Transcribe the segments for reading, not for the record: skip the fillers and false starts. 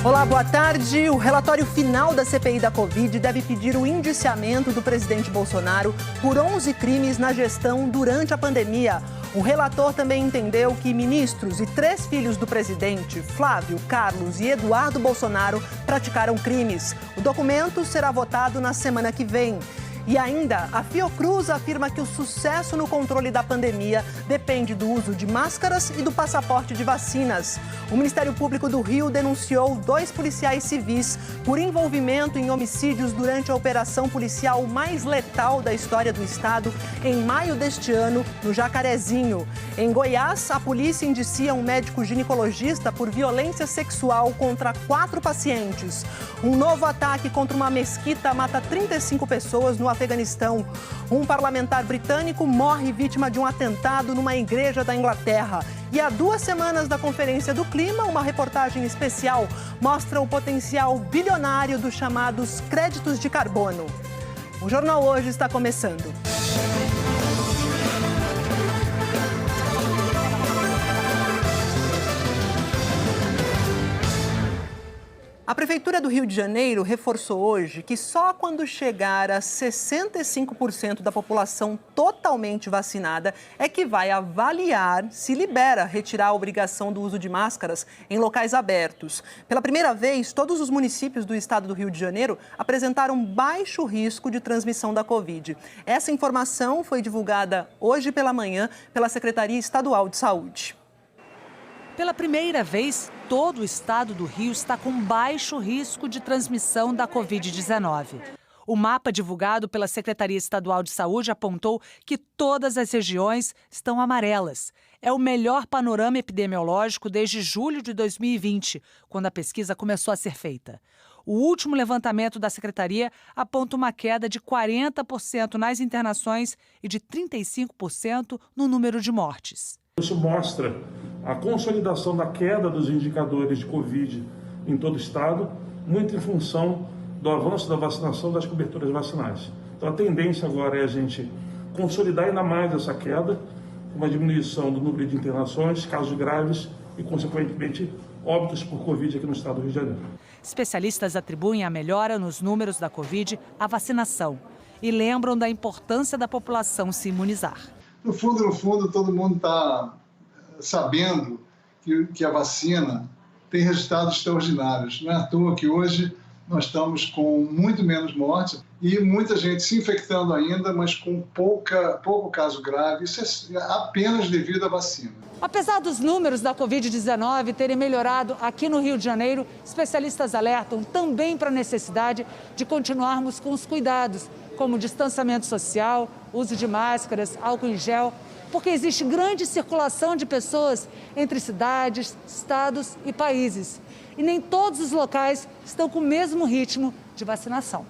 Olá, boa tarde. O relatório final da CPI da Covid deve pedir o indiciamento do presidente Bolsonaro por 11 crimes na gestão durante a pandemia. O relator também entendeu que ministros e 3 filhos do presidente, Flávio, Carlos e Eduardo Bolsonaro, praticaram crimes. O documento será votado na semana que vem. E ainda, a Fiocruz afirma que o sucesso no controle da pandemia depende do uso de máscaras e do passaporte de vacinas. O Ministério Público do Rio denunciou 2 policiais civis por envolvimento em homicídios durante a operação policial mais letal da história do estado, em maio deste ano, no Jacarezinho. Em Goiás, a polícia indicia um médico ginecologista por violência sexual contra 4 pacientes. Um novo ataque contra uma mesquita mata 35 pessoas no Afeganistão. Um parlamentar britânico morre vítima de um atentado numa igreja da Inglaterra. E há 2 semanas da Conferência do Clima, uma reportagem especial mostra o potencial bilionário dos chamados créditos de carbono. O Jornal Hoje está começando. A Prefeitura do Rio de Janeiro reforçou hoje que só quando chegar a 65% da população totalmente vacinada é que vai avaliar se libera retirar a obrigação do uso de máscaras em locais abertos. Pela primeira vez, todos os municípios do estado do Rio de Janeiro apresentaram baixo risco de transmissão da Covid. Essa informação foi divulgada hoje pela manhã pela Secretaria Estadual de Saúde. Pela primeira vez, todo o estado do Rio está com baixo risco de transmissão da Covid-19. O mapa divulgado pela Secretaria Estadual de Saúde apontou que todas as regiões estão amarelas. É o melhor panorama epidemiológico desde julho de 2020, quando a pesquisa começou a ser feita. O último levantamento da Secretaria aponta uma queda de 40% nas internações e de 35% no número de mortes. Isso mostra a consolidação da queda dos indicadores de Covid em todo o estado, muito em função do avanço da vacinação, das coberturas vacinais. Então a tendência agora é a gente consolidar ainda mais essa queda, com uma diminuição do número de internações, casos graves e, consequentemente, óbitos por Covid aqui no estado do Rio de Janeiro. Especialistas atribuem a melhora nos números da Covid à vacinação e lembram da importância da população se imunizar. No fundo, todo mundo está sabendo que a vacina tem resultados extraordinários. Não é à toa que hoje nós estamos com muito menos mortes e muita gente se infectando ainda, mas com pouco caso grave. Isso é apenas devido à vacina. Apesar dos números da Covid-19 terem melhorado aqui no Rio de Janeiro, especialistas alertam também para a necessidade de continuarmos com os cuidados, como distanciamento social, uso de máscaras, álcool em gel, porque existe grande circulação de pessoas entre cidades, estados e países. E nem todos os locais estão com o mesmo ritmo de vacinação.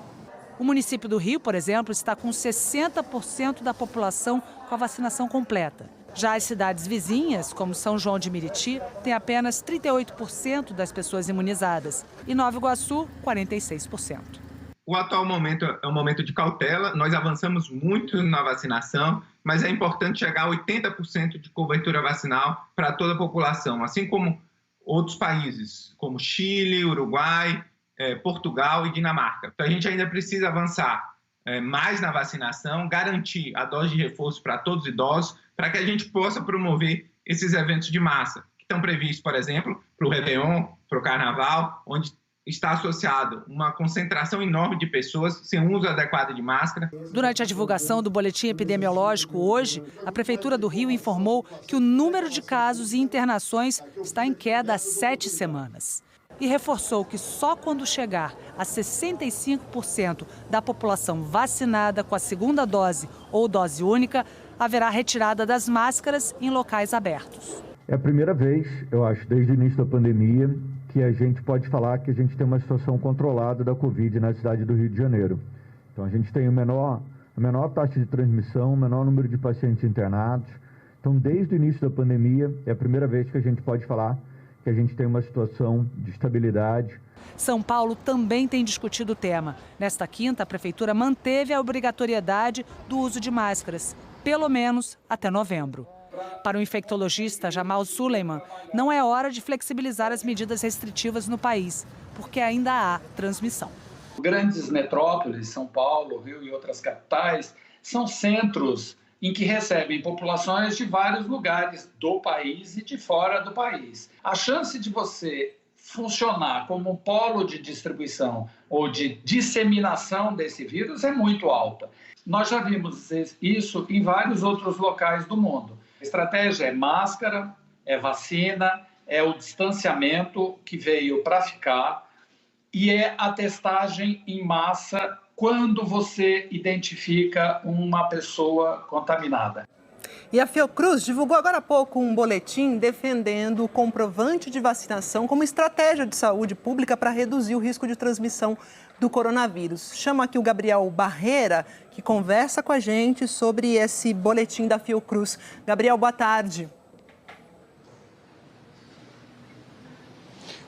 O município do Rio, por exemplo, está com 60% da população com a vacinação completa. Já as cidades vizinhas, como São João de Meriti, têm apenas 38% das pessoas imunizadas e Nova Iguaçu, 46%. O atual momento é um momento de cautela, nós avançamos muito na vacinação, mas é importante chegar a 80% de cobertura vacinal para toda a população, assim como outros países, como Chile, Uruguai, Portugal e Dinamarca. Então a gente ainda precisa avançar mais na vacinação, garantir a dose de reforço para todos os idosos, para que a gente possa promover esses eventos de massa, que estão previstos, por exemplo, para o Réveillon, para o Carnaval, onde está associado uma concentração enorme de pessoas sem uso adequado de máscara. Durante a divulgação do boletim epidemiológico hoje, a Prefeitura do Rio informou que o número de casos e internações está em queda há 7 semanas. E reforçou que só quando chegar a 65% da população vacinada com a segunda dose ou dose única, haverá retirada das máscaras em locais abertos. É a primeira vez, eu acho, desde o início da pandemia, que a gente pode falar que a gente tem uma situação controlada da Covid na cidade do Rio de Janeiro. Então a gente tem a menor taxa de transmissão, o menor número de pacientes internados. Então desde o início da pandemia é a primeira vez que a gente pode falar que a gente tem uma situação de estabilidade. São Paulo também tem discutido o tema. Nesta quinta, a Prefeitura manteve a obrigatoriedade do uso de máscaras, pelo menos até novembro. Para o infectologista Jamal Suleiman, não é hora de flexibilizar as medidas restritivas no país. porque ainda há transmissão. Grandes metrópoles, São Paulo, Rio e outras capitais, são centros em que recebem populações de vários lugares do país e de fora do país. A chance de você funcionar como um polo de distribuição ou de disseminação desse vírus é muito alta. Nós já vimos isso em vários outros locais do mundo. A estratégia é máscara, é vacina, é o distanciamento que veio para ficar e é a testagem em massa quando você identifica uma pessoa contaminada. E a Fiocruz divulgou agora há pouco um boletim defendendo o comprovante de vacinação como estratégia de saúde pública para reduzir o risco de transmissão do coronavírus. Chama aqui o Gabriel Barreira, que conversa com a gente sobre esse boletim da Fiocruz. Gabriel, boa tarde.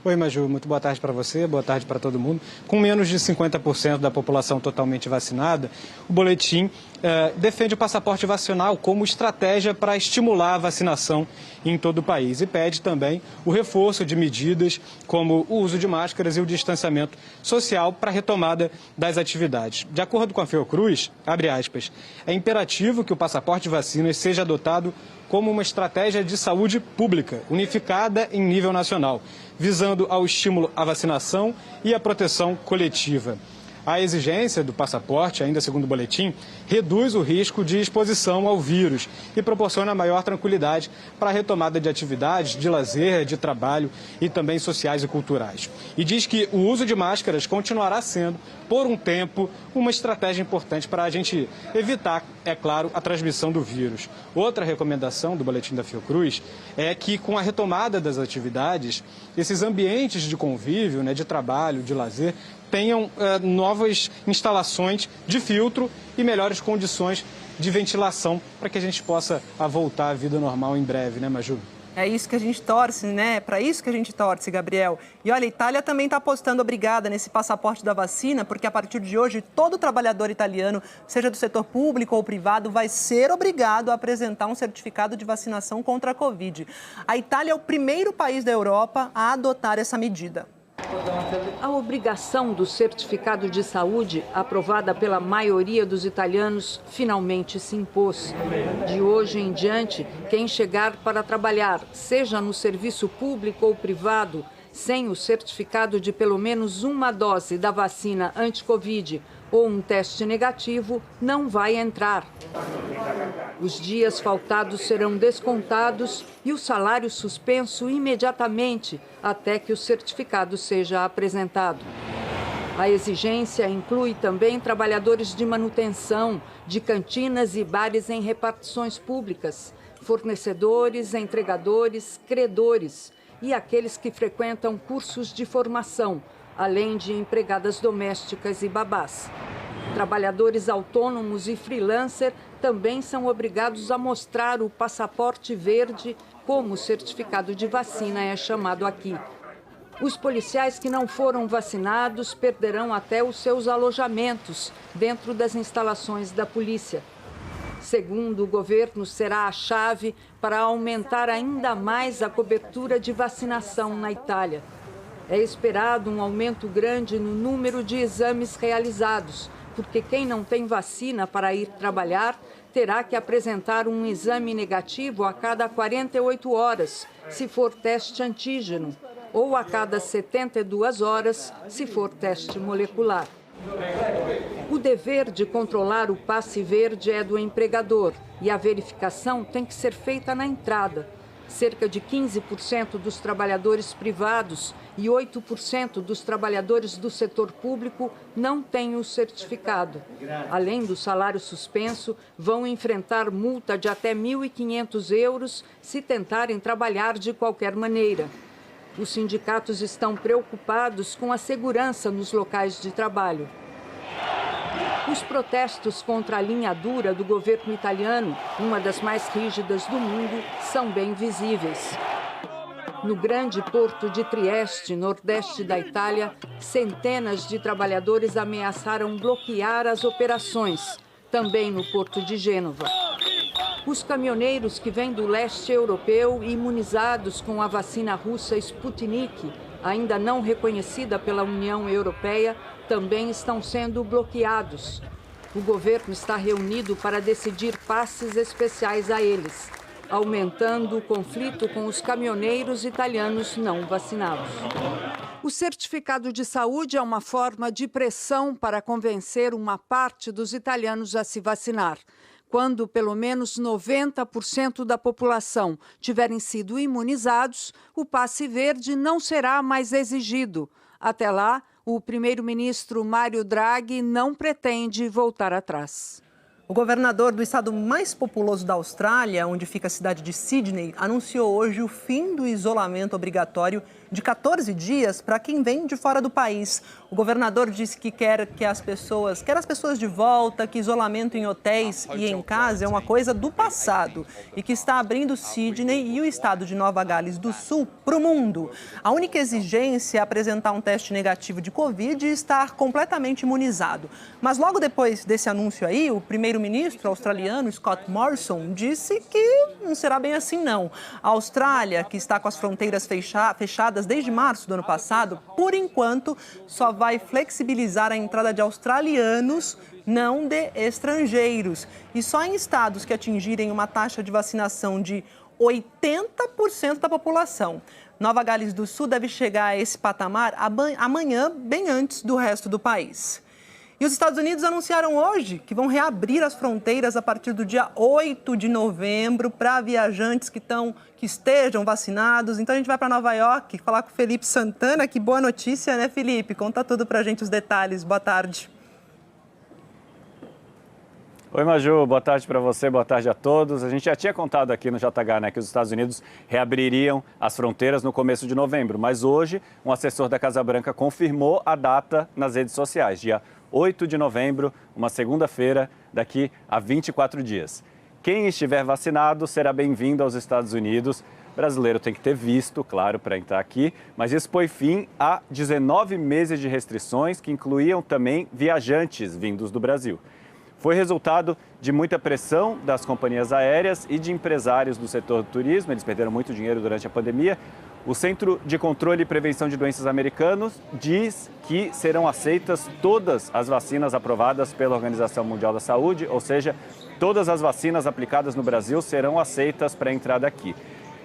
Oi, Maju, muito boa tarde para você, boa tarde para todo mundo. Com menos de 50% da população totalmente vacinada, o boletim defende o passaporte vacinal como estratégia para estimular a vacinação em todo o país e pede também o reforço de medidas como o uso de máscaras e o distanciamento social para a retomada das atividades. De acordo com a Fiocruz, abre aspas, é imperativo que o passaporte de vacinas seja adotado como uma estratégia de saúde pública, unificada em nível nacional, visando ao estímulo à vacinação e à proteção coletiva. A exigência do passaporte, ainda segundo o boletim, reduz o risco de exposição ao vírus e proporciona maior tranquilidade para a retomada de atividades de lazer, de trabalho e também sociais e culturais. E diz que o uso de máscaras continuará sendo, por um tempo, uma estratégia importante para a gente evitar, é claro, a transmissão do vírus. Outra recomendação do boletim da Fiocruz é que, com a retomada das atividades, esses ambientes de convívio, de trabalho, de lazer, tenham novas instalações de filtro e melhores condições de ventilação para que a gente possa voltar à vida normal em breve, né, Maju? É isso que a gente torce, né? Para isso que a gente torce, Gabriel. E olha, a Itália também está apostando obrigada nesse passaporte da vacina, porque a partir de hoje, todo trabalhador italiano, seja do setor público ou privado, vai ser obrigado a apresentar um certificado de vacinação contra a Covid. A Itália é o primeiro país da Europa a adotar essa medida. A obrigação do certificado de saúde, aprovada pela maioria dos italianos, finalmente se impôs. De hoje em diante, quem chegar para trabalhar, seja no serviço público ou privado, sem o certificado de pelo menos uma dose da vacina anti-Covid ou um teste negativo, não vai entrar. Os dias faltados serão descontados e o salário suspenso imediatamente até que o certificado seja apresentado. A exigência inclui também trabalhadores de manutenção, de cantinas e bares em repartições públicas, fornecedores, entregadores, credores e aqueles que frequentam cursos de formação, além de empregadas domésticas e babás. Trabalhadores autônomos e freelancer também são obrigados a mostrar o passaporte verde, como o certificado de vacina é chamado aqui. Os policiais que não foram vacinados perderão até os seus alojamentos dentro das instalações da polícia. Segundo o governo, será a chave para aumentar ainda mais a cobertura de vacinação na Itália. É esperado um aumento grande no número de exames realizados, porque quem não tem vacina para ir trabalhar terá que apresentar um exame negativo a cada 48 horas, se for teste antígeno, ou a cada 72 horas, se for teste molecular. O dever de controlar o passe verde é do empregador e a verificação tem que ser feita na entrada. Cerca de 15% dos trabalhadores privados e 8% dos trabalhadores do setor público não têm o certificado. Além do salário suspenso, vão enfrentar multa de até 1.500 euros se tentarem trabalhar de qualquer maneira. Os sindicatos estão preocupados com a segurança nos locais de trabalho. Os protestos contra a linha dura do governo italiano, uma das mais rígidas do mundo, são bem visíveis. No grande porto de Trieste, nordeste da Itália, centenas de trabalhadores ameaçaram bloquear as operações, também no porto de Gênova. Os caminhoneiros que vêm do leste europeu, imunizados com a vacina russa Sputnik, ainda não reconhecida pela União Europeia, também estão sendo bloqueados. O governo está reunido para decidir passes especiais a eles, aumentando o conflito com os caminhoneiros italianos não vacinados. O certificado de saúde é uma forma de pressão para convencer uma parte dos italianos a se vacinar. Quando pelo menos 90% da população tiverem sido imunizados, o passe verde não será mais exigido. Até lá, o primeiro-ministro Mário Draghi não pretende voltar atrás. O governador do estado mais populoso da Austrália, onde fica a cidade de Sydney, anunciou hoje o fim do isolamento obrigatório de 14 dias para quem vem de fora do país. O governador disse que quer as pessoas de volta, que isolamento em hotéis e em casa é uma coisa do passado e que está abrindo Sydney e o estado de Nova Gales do Sul para o mundo. A única exigência é apresentar um teste negativo de Covid e estar completamente imunizado. Mas logo depois desse anúncio aí, o primeiro-ministro australiano Scott Morrison disse que não será bem assim não. A Austrália, que está com as fronteiras fechadas desde março do ano passado, por enquanto, só vai flexibilizar a entrada de australianos, não de estrangeiros. E só em estados que atingirem uma taxa de vacinação de 80% da população. Nova Gales do Sul deve chegar a esse patamar amanhã, bem antes do resto do país. E os Estados Unidos anunciaram hoje que vão reabrir as fronteiras a partir do dia 8 de novembro para viajantes que estejam vacinados. Então a gente vai para Nova York falar com o Felipe Santana. Que boa notícia, né, Felipe? Conta tudo para a gente, os detalhes. Boa tarde. Oi, Maju, boa tarde para você, boa tarde a todos. A gente já tinha contado aqui no JH, né, que os Estados Unidos reabririam as fronteiras no começo de novembro, mas hoje um assessor da Casa Branca confirmou a data nas redes sociais, dia 8 de novembro, uma segunda-feira, daqui a 24 dias. Quem estiver vacinado será bem-vindo aos Estados Unidos. O brasileiro tem que ter visto, claro, para entrar aqui, mas isso põe fim a 19 meses de restrições que incluíam também viajantes vindos do Brasil. Foi resultado de muita pressão das companhias aéreas e de empresários do setor do turismo. Eles perderam muito dinheiro durante a pandemia. O Centro de Controle e Prevenção de Doenças americanos diz que serão aceitas todas as vacinas aprovadas pela Organização Mundial da Saúde, ou seja, todas as vacinas aplicadas no Brasil serão aceitas para a entrada aqui.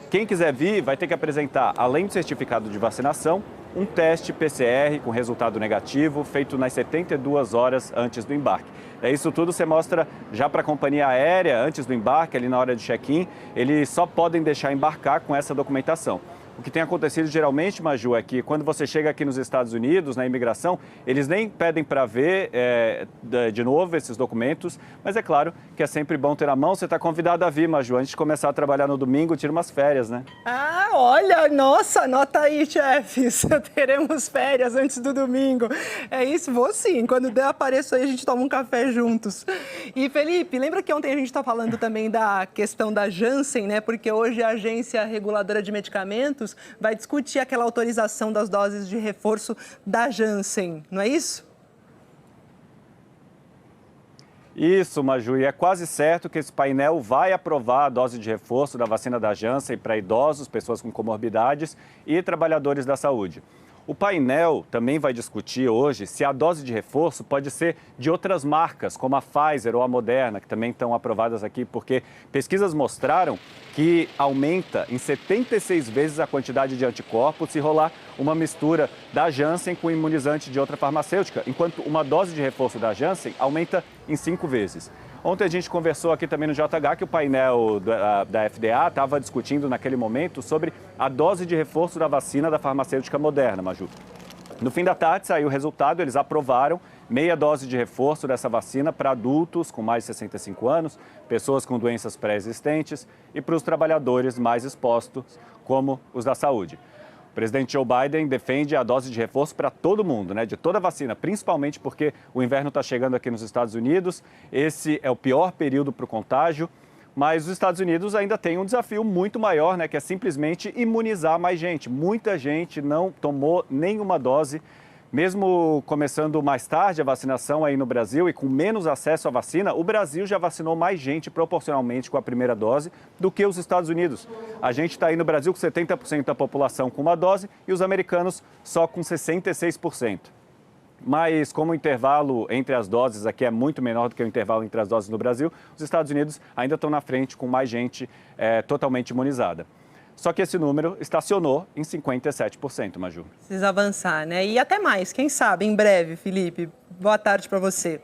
Quem quiser vir vai ter que apresentar, além do certificado de vacinação, um teste PCR com resultado negativo feito nas 72 horas antes do embarque. Isso tudo você mostra já para a companhia aérea antes do embarque, ali na hora de check-in. Eles só podem deixar embarcar com essa documentação. O que tem acontecido geralmente, Maju, é que quando você chega aqui nos Estados Unidos, na imigração, eles nem pedem para ver de novo esses documentos, mas é claro que é sempre bom ter à mão. Você está convidado a vir, Maju, antes de começar a trabalhar no domingo, tira umas férias, né? Ah, olha, nossa, anota aí, chefes, teremos férias antes do domingo. É isso, vou sim, quando der apareço aí a gente toma um café juntos. E Felipe, lembra que ontem a gente está falando também da questão da Janssen, né? Porque hoje a Agência Reguladora de Medicamentos vai discutir aquela autorização das doses de reforço da Janssen, não é isso? Isso, Maju, e é quase certo que esse painel vai aprovar a dose de reforço da vacina da Janssen para idosos, pessoas com comorbidades e trabalhadores da saúde. O painel também vai discutir hoje se a dose de reforço pode ser de outras marcas, como a Pfizer ou a Moderna, que também estão aprovadas aqui, porque pesquisas mostraram que aumenta em 76 vezes a quantidade de anticorpos se rolar uma mistura da Janssen com imunizante de outra farmacêutica, enquanto uma dose de reforço da Janssen aumenta em 5 vezes. Ontem a gente conversou aqui também no JH que o painel da FDA estava discutindo naquele momento sobre a dose de reforço da vacina da farmacêutica Moderna, Maju. No fim da tarde saiu o resultado, eles aprovaram meia dose de reforço dessa vacina para adultos com mais de 65 anos, pessoas com doenças pré-existentes e para os trabalhadores mais expostos, como os da saúde. O presidente Joe Biden defende a dose de reforço para todo mundo, né? De toda a vacina, principalmente porque o inverno está chegando aqui nos Estados Unidos. Esse é o pior período para o contágio, mas os Estados Unidos ainda tem um desafio muito maior, né? Que é simplesmente imunizar mais gente. Muita gente não tomou nenhuma dose Mesmo começando mais tarde a vacinação aí no Brasil e com menos acesso à vacina, o Brasil já vacinou mais gente proporcionalmente com a primeira dose do que os Estados Unidos. A gente está aí no Brasil com 70% da população com uma dose e os americanos só com 66%. Mas como o intervalo entre as doses aqui é muito menor do que o intervalo entre as doses no Brasil, os Estados Unidos ainda estão na frente com mais gente totalmente imunizada. Só que esse número estacionou em 57%, Maju. Precisa avançar, né? E até mais, quem sabe, em breve, Felipe. Boa tarde para você.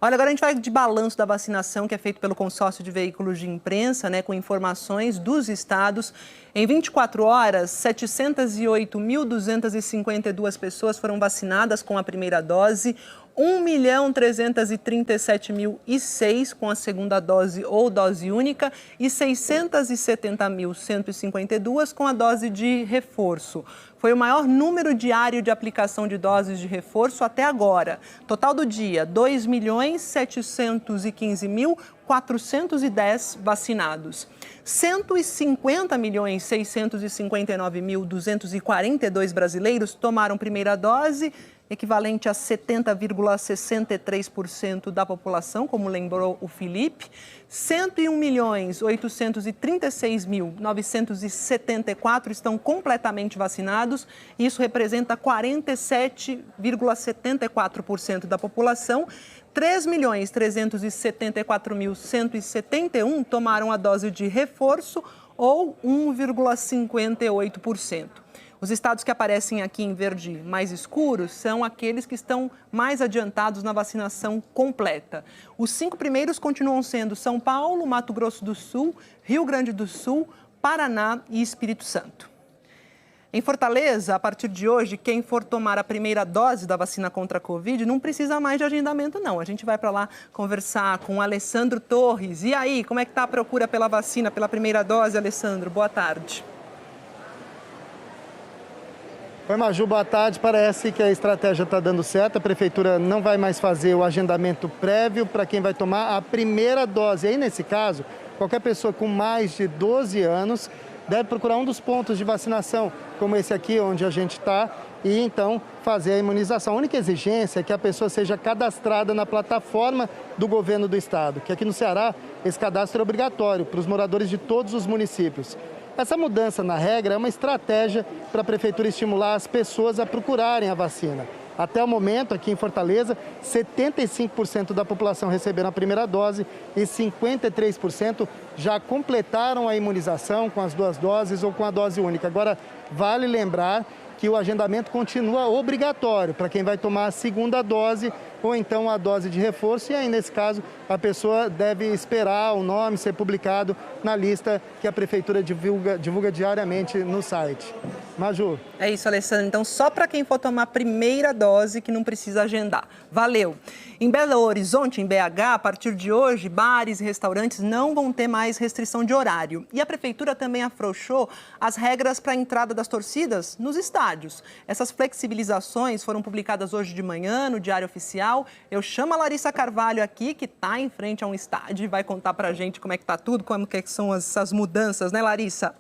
Olha, agora a gente vai de balanço da vacinação que é feito pelo consórcio de veículos de imprensa, né, com informações dos estados. Em 24 horas, 708.252 pessoas foram vacinadas com a primeira dose, 1.337.006 com a segunda dose ou dose única e 670.152 com a dose de reforço. Foi o maior número diário de aplicação de doses de reforço até agora. Total do dia, 2.715.410 vacinados. 150.659.242 brasileiros tomaram primeira dose, equivalente a 70,63% da população, como lembrou o Felipe. 101.836.974 estão completamente vacinados. Isso representa 47,74% da população. 3.374.171 tomaram a dose de reforço, ou 1,58%. Os estados que aparecem aqui em verde mais escuro são aqueles que estão mais adiantados na vacinação completa. Os 5 primeiros continuam sendo São Paulo, Mato Grosso do Sul, Rio Grande do Sul, Paraná e Espírito Santo. Em Fortaleza, a partir de hoje, quem for tomar a primeira dose da vacina contra a Covid não precisa mais de agendamento, não. A gente vai para lá conversar com o Alessandro Torres. E aí, como é que está a procura pela vacina, pela primeira dose, Alessandro? Boa tarde. Oi, Maju, boa tarde. Parece que a estratégia está dando certo. A Prefeitura não vai mais fazer o agendamento prévio para quem vai tomar a primeira dose. E aí, nesse caso, qualquer pessoa com mais de 12 anos deve procurar um dos pontos de vacinação, como esse aqui, onde a gente está, e então fazer a imunização. A única exigência é que a pessoa seja cadastrada na plataforma do governo do estado, que aqui no Ceará esse cadastro é obrigatório para os moradores de todos os municípios. Essa mudança na regra é uma estratégia para a Prefeitura estimular as pessoas a procurarem a vacina. Até o momento, aqui em Fortaleza, 75% da população receberam a primeira dose e 53% já completaram a imunização com as 2 doses ou com a dose única. Agora, vale lembrar que o agendamento continua obrigatório para quem vai tomar a segunda dose ou então a dose de reforço. E aí, nesse caso, a pessoa deve esperar o nome ser publicado na lista que a Prefeitura divulga diariamente no site. Maju. É isso, Alessandro. Então, só para quem for tomar a primeira dose que não precisa agendar. Valeu. Em Belo Horizonte, em BH, a partir de hoje, bares e restaurantes não vão ter mais restrição de horário. E a Prefeitura também afrouxou as regras para a entrada das torcidas nos estádios. Essas flexibilizações foram publicadas hoje de manhã no Diário Oficial. Eu chamo a Larissa Carvalho aqui, que está em frente a um estádio e vai contar para a gente como é que está tudo, como que são essas mudanças, né, Larissa?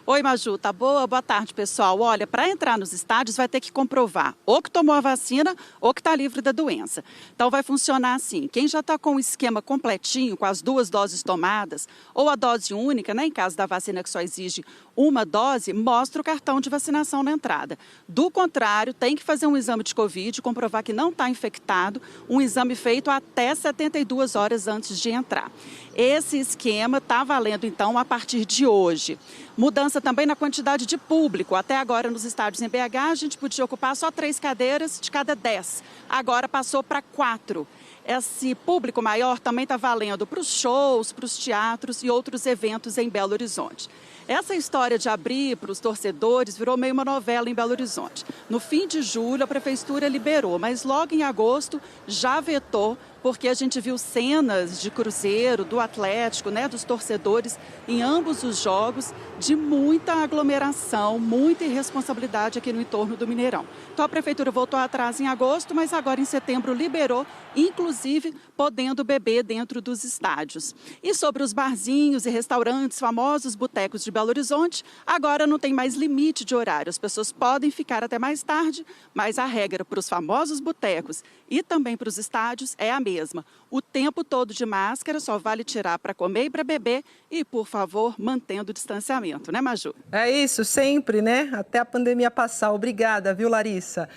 Oi, Maju, tá boa? Boa tarde, pessoal. Olha, para entrar nos estádios vai ter que comprovar ou que tomou a vacina ou que está livre da doença. Então vai funcionar assim, quem já está com o esquema completinho, com as 2 doses tomadas, ou a dose única, né, em caso da vacina que só exige uma dose, mostra o cartão de vacinação na entrada. Do contrário, tem que fazer um exame de Covid, comprovar que não está infectado, um exame feito até 72 horas antes de entrar. Esse esquema está valendo, então, a partir de hoje. Mudança também na quantidade de público. Até agora, nos estádios em BH, a gente podia ocupar só 3 cadeiras de cada 10. Agora passou para 4. Esse público maior também está valendo para os shows, para os teatros e outros eventos em Belo Horizonte. Essa história de abrir para os torcedores virou meio uma novela em Belo Horizonte. No fim de julho, a Prefeitura liberou, mas logo em agosto já vetou porque a gente viu cenas de Cruzeiro, do Atlético, né, dos torcedores em ambos os jogos, de muita aglomeração, muita irresponsabilidade aqui no entorno do Mineirão. Então a Prefeitura voltou atrás em agosto, mas agora em setembro liberou, inclusive podendo beber dentro dos estádios. E sobre os barzinhos e restaurantes, famosos botecos de Belo Horizonte, agora não tem mais limite de horário. As pessoas podem ficar até mais tarde, mas a regra para os famosos botecos e também para os estádios é a mesma. O tempo todo de máscara, só vale tirar para comer e para beber e, por favor, mantendo o distanciamento, né, Maju? É isso, sempre, né? Até a pandemia passar. Obrigada, viu, Larissa?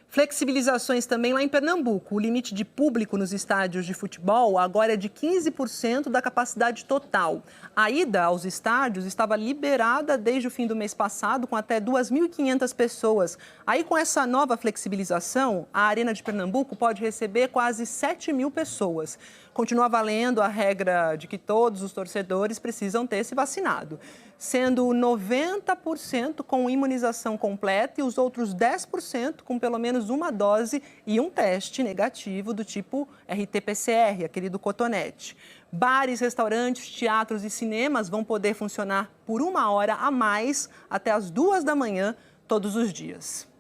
Flexibilizações também lá em Pernambuco. O limite de público nos estádios de futebol agora é de 15% da capacidade total. A ida aos estádios estava liberada desde o fim do mês passado, com até 2.500 pessoas. Aí, com essa nova flexibilização, a Arena de Pernambuco pode receber quase 7.000 pessoas. Continua valendo a regra de que todos os torcedores precisam ter se vacinado, sendo 90% com imunização completa e os outros 10% com pelo menos uma dose e um teste negativo do tipo RT-PCR, aquele do cotonete. Bares, restaurantes, teatros e cinemas vão poder funcionar por 1 hora a mais até as 2 da manhã todos os dias.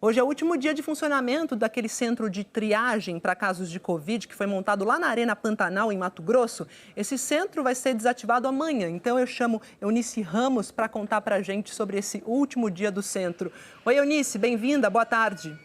Hoje é o último dia de funcionamento daquele centro de triagem para casos de Covid que foi montado lá na Arena Pantanal, em Mato Grosso. Esse centro vai ser desativado amanhã, então eu chamo Eunice Ramos para contar para a gente sobre esse último dia do centro. Oi, Eunice, bem-vinda, boa tarde.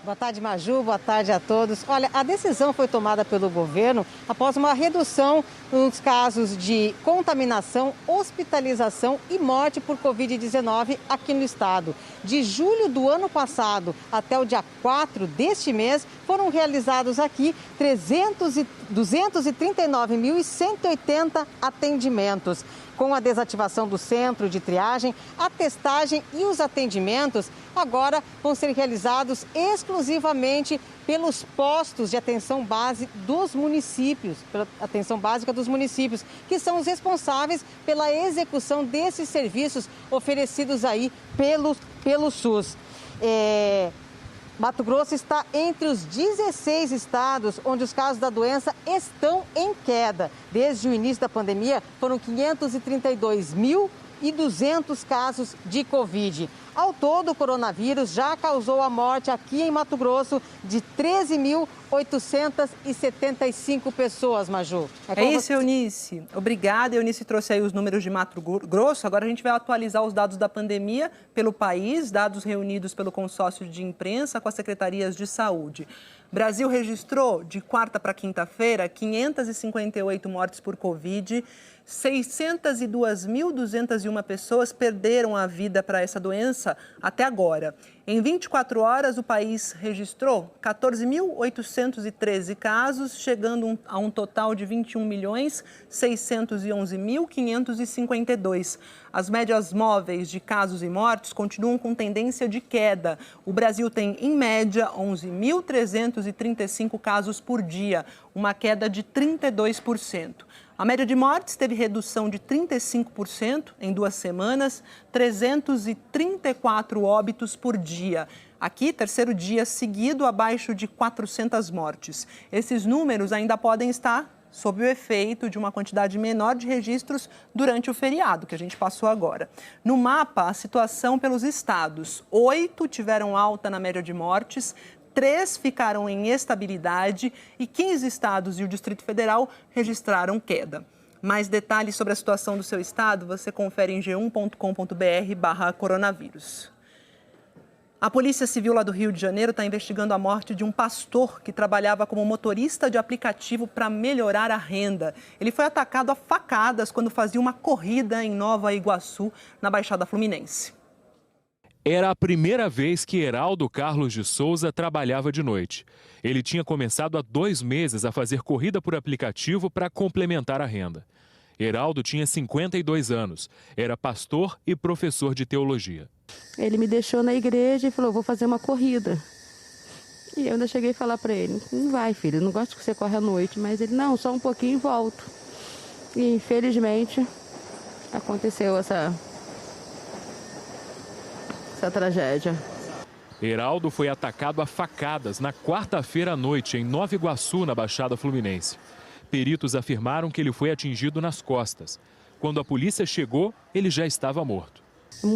Boa tarde, Maju. Boa tarde a todos. Olha, a decisão foi tomada pelo governo após uma redução nos casos de contaminação, hospitalização e morte por Covid-19 aqui no estado. De julho do ano passado até o dia 4 deste mês, foram realizados aqui 239.180 atendimentos. Com a desativação do centro de triagem, a testagem e os atendimentos agora vão ser realizados exclusivamente pelos postos de atenção base dos municípios, pela atenção básica dos municípios, que são os responsáveis pela execução desses serviços oferecidos aí pelo SUS. Mato Grosso está entre os 16 estados onde os casos da doença estão em queda. Desde o início da pandemia, foram 532.200 casos de Covid. Ao todo, o coronavírus já causou a morte aqui em Mato Grosso de 13.875 pessoas, Maju. É isso, Eunice. Obrigada. Eunice trouxe aí os números de Mato Grosso. Agora a gente vai atualizar os dados da pandemia pelo país, dados reunidos pelo consórcio de imprensa com as secretarias de saúde. Brasil registrou, de quarta para quinta-feira, 558 mortes por Covid. 602.201 pessoas perderam a vida para essa doença até agora. Em 24 horas, o país registrou 14.813 casos, chegando a um total de 21.611.552. As médias móveis de casos e mortes continuam com tendência de queda. O Brasil tem, em média, 11.335 casos por dia, uma queda de 32%. A média de mortes teve redução de 35% em 2 semanas, 334 óbitos por dia. Aqui, terceiro dia seguido, abaixo de 400 mortes. Esses números ainda podem estar sob o efeito de uma quantidade menor de registros durante o feriado, que a gente passou agora. No mapa, a situação pelos estados. 8 tiveram alta na média de mortes, 3 ficaram em estabilidade e 15 estados e o Distrito Federal registraram queda. Mais detalhes sobre a situação do seu estado você confere em g1.com.br/coronavírus. A Polícia Civil lá do Rio de Janeiro está investigando a morte de um pastor que trabalhava como motorista de aplicativo para melhorar a renda. Ele foi atacado a facadas quando fazia uma corrida em Nova Iguaçu, na Baixada Fluminense. Era a primeira vez que Heraldo Carlos de Souza trabalhava de noite. Ele tinha começado há 2 meses a fazer corrida por aplicativo para complementar a renda. Heraldo tinha 52 anos, era pastor e professor de teologia. Ele me deixou na igreja e falou, vou fazer uma corrida. E eu ainda cheguei a falar para ele, não vai, filho, não gosto que você corre à noite. Mas ele, não, só um pouquinho e volto. E infelizmente aconteceu essa tragédia. Heraldo foi atacado a facadas na quarta-feira à noite em Nova Iguaçu, na Baixada Fluminense. Peritos afirmaram que ele foi atingido nas costas. Quando a polícia chegou, ele já estava morto.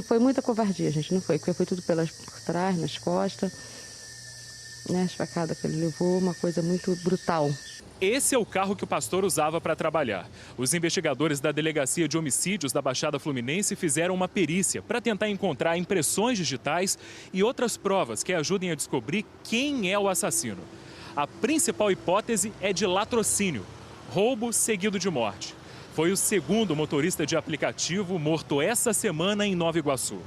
Foi muita covardia, gente, não foi? Porque foi tudo por trás, nas costas, né? As facadas que ele levou, uma coisa muito brutal. Esse é o carro que o pastor usava para trabalhar. Os investigadores da Delegacia de Homicídios da Baixada Fluminense fizeram uma perícia para tentar encontrar impressões digitais e outras provas que ajudem a descobrir quem é o assassino. A principal hipótese é de latrocínio, roubo seguido de morte. Foi o segundo motorista de aplicativo morto essa semana em Nova Iguaçu.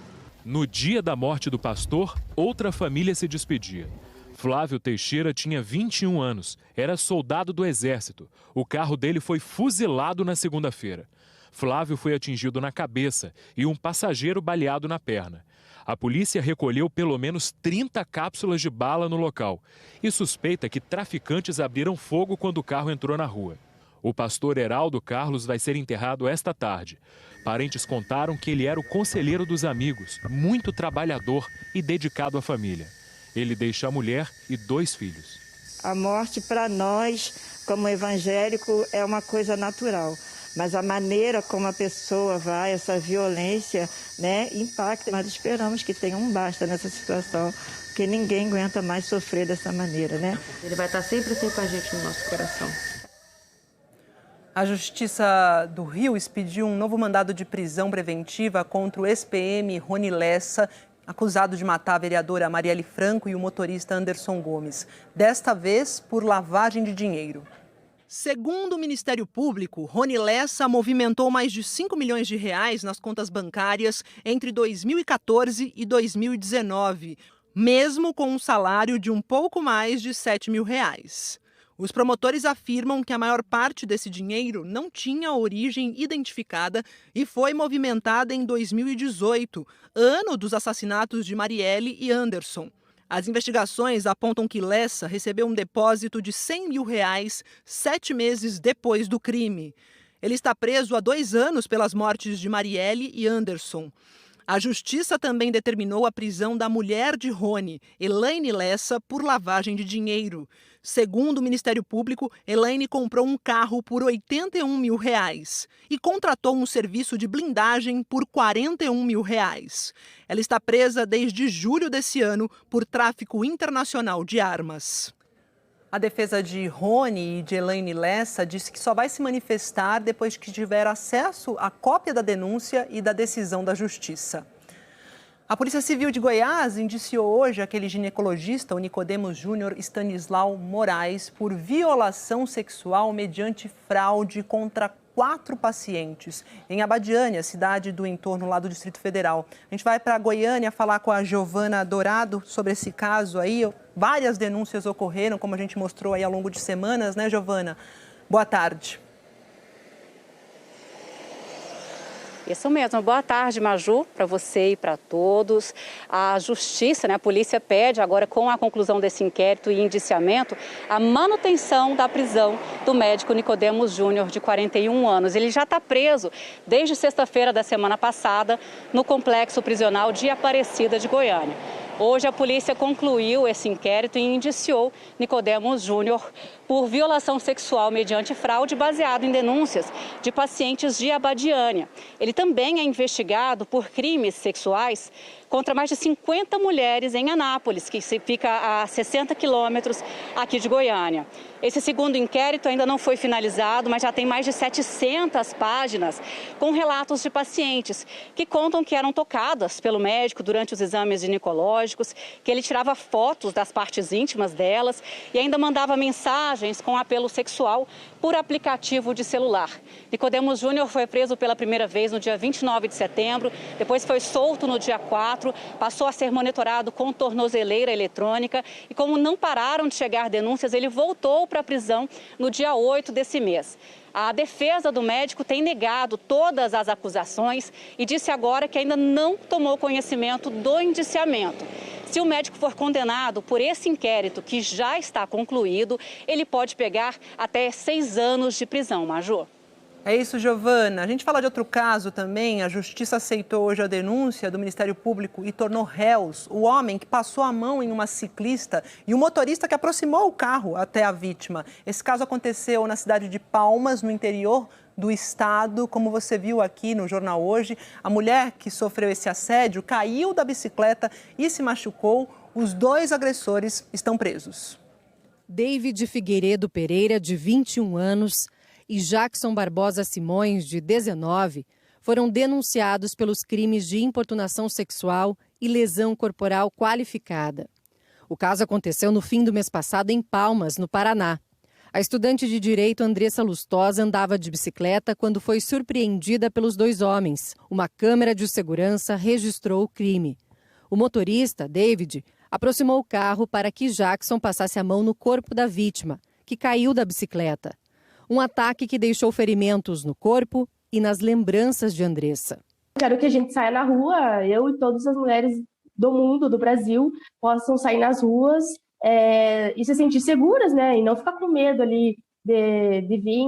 No dia da morte do pastor, outra família se despedia. Flávio Teixeira tinha 21 anos, era soldado do Exército. O carro dele foi fuzilado na segunda-feira. Flávio foi atingido na cabeça e um passageiro baleado na perna. A polícia recolheu pelo menos 30 cápsulas de bala no local e suspeita que traficantes abriram fogo quando o carro entrou na rua. O pastor Heraldo Carlos vai ser enterrado esta tarde. Parentes contaram que ele era o conselheiro dos amigos, muito trabalhador e dedicado à família. Ele deixa a mulher e 2 filhos. A morte, para nós, como evangélico, é uma coisa natural. Mas a maneira como a pessoa vai, essa violência, né, impacta. Nós esperamos que tenha um basta nessa situação, porque ninguém aguenta mais sofrer dessa maneira, né? Ele vai estar sempre assim com a gente no nosso coração. A Justiça do Rio expediu um novo mandado de prisão preventiva contra o ex-PM Rony Lessa, acusado de matar a vereadora Marielle Franco e o motorista Anderson Gomes, desta vez por lavagem de dinheiro. Segundo o Ministério Público, Rony Lessa movimentou mais de 5 milhões de reais nas contas bancárias entre 2014 e 2019, mesmo com um salário de um pouco mais de 7 mil reais. Os promotores afirmam que a maior parte desse dinheiro não tinha origem identificada e foi movimentada em 2018, ano dos assassinatos de Marielle e Anderson. As investigações apontam que Lessa recebeu um depósito de 100 mil reais 7 meses depois do crime. Ele está preso há 2 anos pelas mortes de Marielle e Anderson. A Justiça também determinou a prisão da mulher de Rony, Elaine Lessa, por lavagem de dinheiro. Segundo o Ministério Público, Elaine comprou um carro por 81 mil reais e contratou um serviço de blindagem por 41 mil reais. Ela está presa desde julho desse ano por tráfico internacional de armas. A defesa de Rony e de Elaine Lessa disse que só vai se manifestar depois que tiver acesso à cópia da denúncia e da decisão da Justiça. A Polícia Civil de Goiás indiciou hoje aquele ginecologista, o Nicodemos Júnior Stanislau Moraes, por violação sexual mediante fraude contra 4 pacientes em Abadiânia, cidade do entorno lá do Distrito Federal. A gente vai para Goiânia falar com a Giovana Dourado sobre esse caso aí. Várias denúncias ocorreram, como a gente mostrou aí ao longo de semanas, né, Giovana? Boa tarde. Isso mesmo. Boa tarde, Maju, para você e para todos. A Justiça, a polícia pede agora, com a conclusão desse inquérito e indiciamento, a manutenção da prisão do médico Nicodemos Júnior, de 41 anos. Ele já está preso desde sexta-feira da semana passada no complexo prisional de Aparecida de Goiânia. Hoje a polícia concluiu esse inquérito e indiciou Nicodemos Júnior por violação sexual mediante fraude baseado em denúncias de pacientes de Abadiânia. Ele também é investigado por crimes sexuais contra mais de 50 mulheres em Anápolis, que fica a 60 quilômetros aqui de Goiânia. Esse segundo inquérito ainda não foi finalizado, mas já tem mais de 700 páginas com relatos de pacientes que contam que eram tocadas pelo médico durante os exames ginecológicos, que ele tirava fotos das partes íntimas delas e ainda mandava mensagens com apelo sexual por aplicativo de celular. Nicodemos Júnior foi preso pela primeira vez no dia 29 de setembro, depois foi solto no dia 4, passou a ser monitorado com tornozeleira eletrônica e, como não pararam de chegar denúncias, ele voltou para a prisão no dia 8 desse mês. A defesa do médico tem negado todas as acusações e disse agora que ainda não tomou conhecimento do indiciamento. Se o médico for condenado por esse inquérito, que já está concluído, ele pode pegar até 6 anos de prisão, Maju. É isso, Giovana. A gente fala de outro caso também. A Justiça aceitou hoje a denúncia do Ministério Público e tornou réus o homem que passou a mão em uma ciclista e o motorista que aproximou o carro até a vítima. Esse caso aconteceu na cidade de Palmas, no interior do estado. Como você viu aqui no Jornal Hoje, a mulher que sofreu esse assédio caiu da bicicleta e se machucou. Os 2 agressores estão presos. David Figueiredo Pereira, de 21 anos, e Jackson Barbosa Simões, de 19, foram denunciados pelos crimes de importunação sexual e lesão corporal qualificada. O caso aconteceu no fim do mês passado em Palmas, no Paraná. A estudante de direito Andressa Lustosa andava de bicicleta quando foi surpreendida pelos 2 homens. Uma câmera de segurança registrou o crime. O motorista, David, aproximou o carro para que Jackson passasse a mão no corpo da vítima, que caiu da bicicleta. Um ataque que deixou ferimentos no corpo e nas lembranças de Andressa. Quero que a gente saia na rua, eu e todas as mulheres do mundo, do Brasil, possam sair nas ruas e se sentir seguras, né? E não ficar com medo ali de vir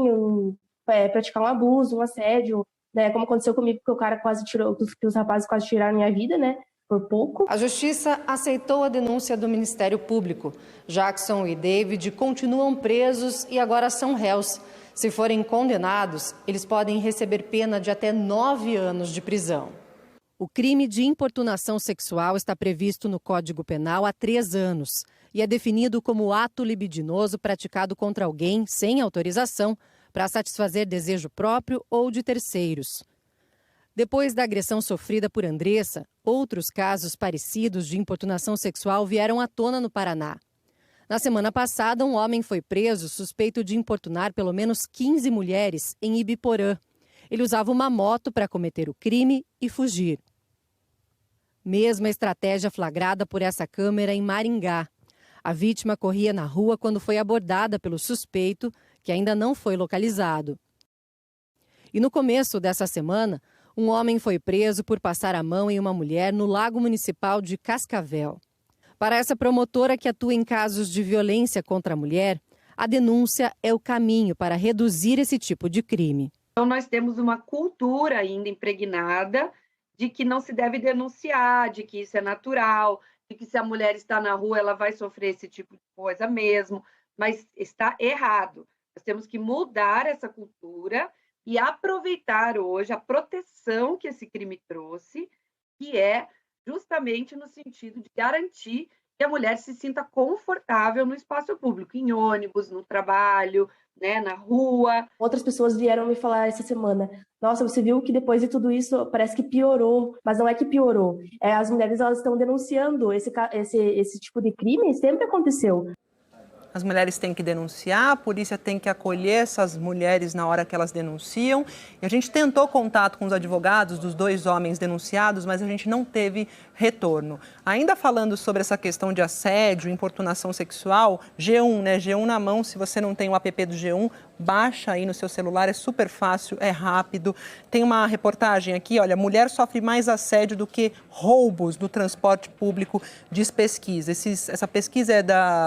praticar um abuso, um assédio, né? Como aconteceu comigo, que o cara quase tirou, que os rapazes quase tiraram minha vida, né? Por pouco. A Justiça aceitou a denúncia do Ministério Público. Jackson e David continuam presos e agora são réus. Se forem condenados, eles podem receber pena de até 9 anos de prisão. O crime de importunação sexual está previsto no Código Penal há 3 anos e é definido como ato libidinoso praticado contra alguém sem autorização para satisfazer desejo próprio ou de terceiros. Depois da agressão sofrida por Andressa, outros casos parecidos de importunação sexual vieram à tona no Paraná. Na semana passada, um homem foi preso suspeito de importunar pelo menos 15 mulheres em Ibiporã. Ele usava uma moto para cometer o crime e fugir. Mesma estratégia flagrada por essa câmera em Maringá. A vítima corria na rua quando foi abordada pelo suspeito, que ainda não foi localizado. E no começo dessa semana, um homem foi preso por passar a mão em uma mulher no Lago Municipal de Cascavel. Para essa promotora que atua em casos de violência contra a mulher, a denúncia é o caminho para reduzir esse tipo de crime. Então, nós temos uma cultura ainda impregnada de que não se deve denunciar, de que isso é natural, de que se a mulher está na rua ela vai sofrer esse tipo de coisa mesmo, mas está errado. Nós temos que mudar essa cultura e aproveitar hoje a proteção que esse crime trouxe, que é justamente no sentido de garantir que a mulher se sinta confortável no espaço público, em ônibus, no trabalho, né, na rua. Outras pessoas vieram me falar essa semana, nossa, você viu que depois de tudo isso parece que piorou, mas não é que piorou. As mulheres elas estão denunciando esse tipo de crime, sempre aconteceu. As mulheres têm que denunciar, a polícia tem que acolher essas mulheres na hora que elas denunciam. E a gente tentou contato com os advogados dos 2 homens denunciados, mas a gente não teve retorno. Ainda falando sobre essa questão de assédio, importunação sexual, G1, né? G1 na mão, se você não tem o app do G1, baixa aí no seu celular, é super fácil, é rápido. Tem uma reportagem aqui, olha, mulher sofre mais assédio do que roubos no transporte público, diz pesquisa. Essa pesquisa é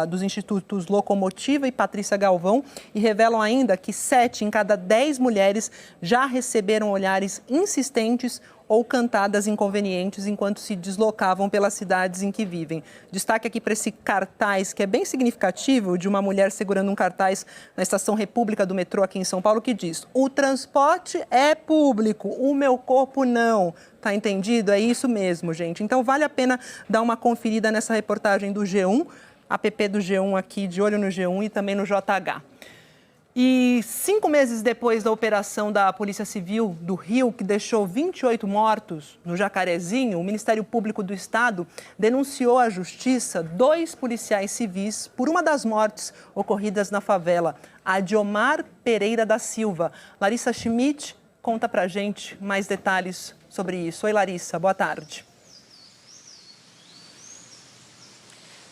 dos institutos Locomotiva e Patrícia Galvão e revelam ainda que 7 em cada 10 mulheres já receberam olhares insistentes ou cantadas inconvenientes enquanto se deslocavam pelas cidades em que vivem. Destaque aqui para esse cartaz, que é bem significativo, de uma mulher segurando um cartaz na Estação República do metrô aqui em São Paulo, que diz: o transporte é público, o meu corpo não. Tá entendido? É isso mesmo, gente. Então vale a pena dar uma conferida nessa reportagem do G1, app do G1 aqui, de olho no G1 e também no JH. E 5 meses depois da operação da Polícia Civil do Rio, que deixou 28 mortos no Jacarezinho, o Ministério Público do Estado denunciou à Justiça 2 policiais civis por uma das mortes ocorridas na favela, a Diomar Pereira da Silva. Larissa Schmidt conta pra gente mais detalhes sobre isso. Oi, Larissa, boa tarde.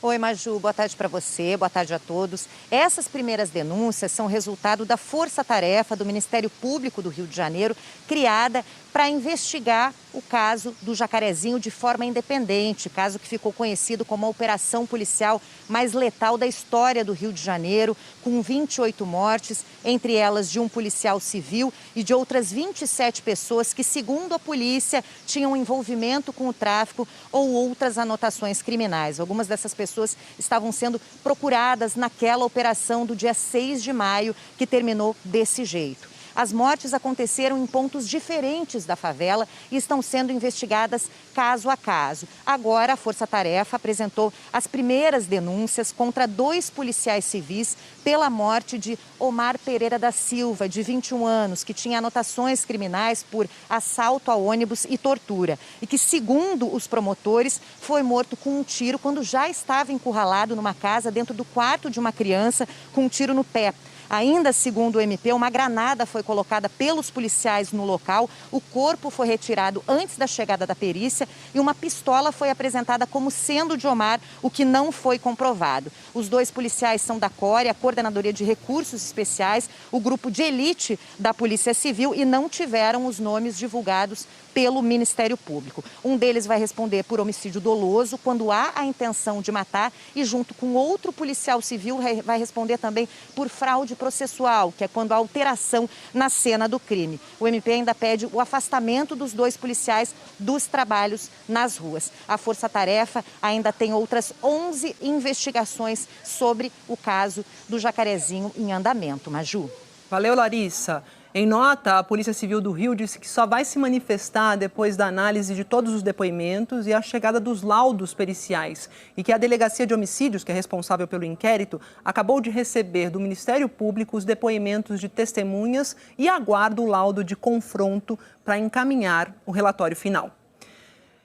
Oi, Maju, boa tarde para você, boa tarde a todos. Essas primeiras denúncias são resultado da força-tarefa do Ministério Público do Rio de Janeiro, criada para investigar o caso do Jacarezinho de forma independente, caso que ficou conhecido como a operação policial mais letal da história do Rio de Janeiro, com 28 mortes, entre elas de um policial civil e de outras 27 pessoas que, segundo a polícia, tinham envolvimento com o tráfico ou outras anotações criminais. Algumas dessas pessoas estavam sendo procuradas naquela operação do dia 6 de maio, que terminou desse jeito. As mortes aconteceram em pontos diferentes da favela e estão sendo investigadas caso a caso. Agora, a Força Tarefa apresentou as primeiras denúncias contra 2 policiais civis pela morte de Omar Pereira da Silva, de 21 anos, que tinha anotações criminais por assalto a ônibus e tortura. E que, segundo os promotores, foi morto com um tiro quando já estava encurralado numa casa dentro do quarto de uma criança com um tiro no pé. Ainda segundo o MP, uma granada foi colocada pelos policiais no local, o corpo foi retirado antes da chegada da perícia e uma pistola foi apresentada como sendo de Omar, o que não foi comprovado. Os 2 policiais são da CORE, a Coordenadoria de Recursos Especiais, o grupo de elite da Polícia Civil, e não tiveram os nomes divulgados pelo Ministério Público. Um deles vai responder por homicídio doloso, quando há a intenção de matar, e junto com outro policial civil vai responder também por fraude processual, que é quando há alteração na cena do crime. O MP ainda pede o afastamento dos 2 policiais dos trabalhos nas ruas. A Força Tarefa ainda tem outras 11 investigações sobre o caso do Jacarezinho em andamento. Maju. Valeu, Larissa. Em nota, a Polícia Civil do Rio disse que só vai se manifestar depois da análise de todos os depoimentos e a chegada dos laudos periciais. E que a Delegacia de Homicídios, que é responsável pelo inquérito, acabou de receber do Ministério Público os depoimentos de testemunhas e aguarda o laudo de confronto para encaminhar o relatório final.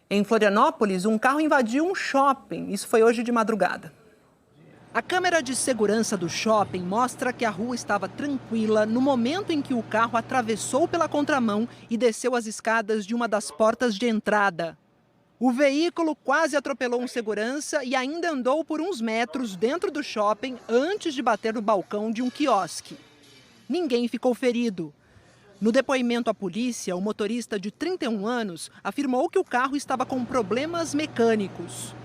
Em Florianópolis, um carro invadiu um shopping. Isso foi hoje de madrugada. A câmera de segurança do shopping mostra que a rua estava tranquila no momento em que o carro atravessou pela contramão e desceu as escadas de uma das portas de entrada. O veículo quase atropelou um segurança e ainda andou por uns metros dentro do shopping antes de bater no balcão de um quiosque. Ninguém ficou ferido. No depoimento à polícia, o motorista de 31 anos afirmou que o carro estava com problemas mecânicos.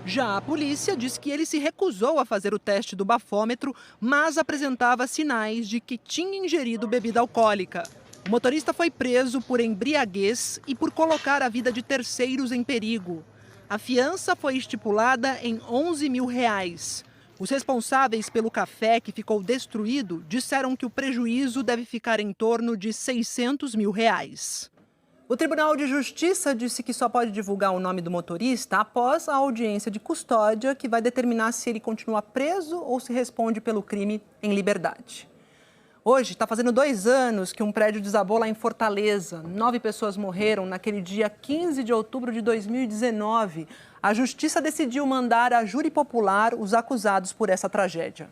Já a polícia diz que ele se recusou a fazer o teste do bafômetro, mas apresentava sinais de que tinha ingerido bebida alcoólica. O motorista foi preso por embriaguez e por colocar a vida de terceiros em perigo. A fiança foi estipulada em R$11 mil. Os responsáveis pelo café que ficou destruído disseram que o prejuízo deve ficar em torno de R$600 mil. O Tribunal de Justiça disse que só pode divulgar o nome do motorista após a audiência de custódia, que vai determinar se ele continua preso ou se responde pelo crime em liberdade. Hoje está fazendo 2 anos que um prédio desabou lá em Fortaleza. 9 pessoas morreram naquele dia 15 de outubro de 2019. A Justiça decidiu mandar a júri popular os acusados por essa tragédia.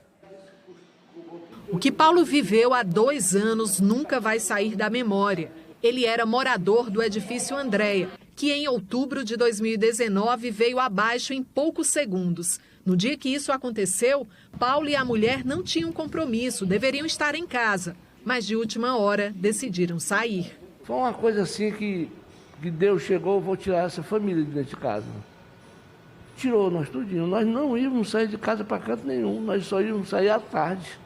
O que Paulo viveu há 2 anos nunca vai sair da memória. Ele era morador do edifício Andréia, que em outubro de 2019 veio abaixo em poucos segundos. No dia que isso aconteceu, Paulo e a mulher não tinham compromisso, deveriam estar em casa, mas de última hora decidiram sair. Foi uma coisa assim que Deus chegou, vou tirar essa família de dentro de casa. Tirou nós tudinho, nós não íamos sair de casa para canto nenhum, nós só íamos sair à tarde.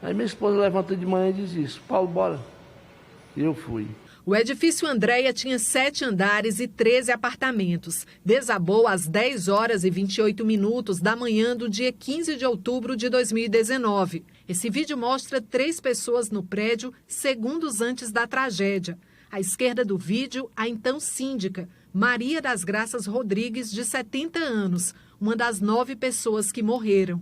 Aí minha esposa levanta de manhã e diz isso: Paulo, bora. Eu fui. O edifício Andréia tinha 7 andares e 13 apartamentos. Desabou às 10 horas e 28 minutos da manhã do dia 15 de outubro de 2019. Esse vídeo mostra 3 pessoas no prédio segundos antes da tragédia. À esquerda do vídeo, a então síndica, Maria das Graças Rodrigues, de 70 anos, uma das 9 pessoas que morreram.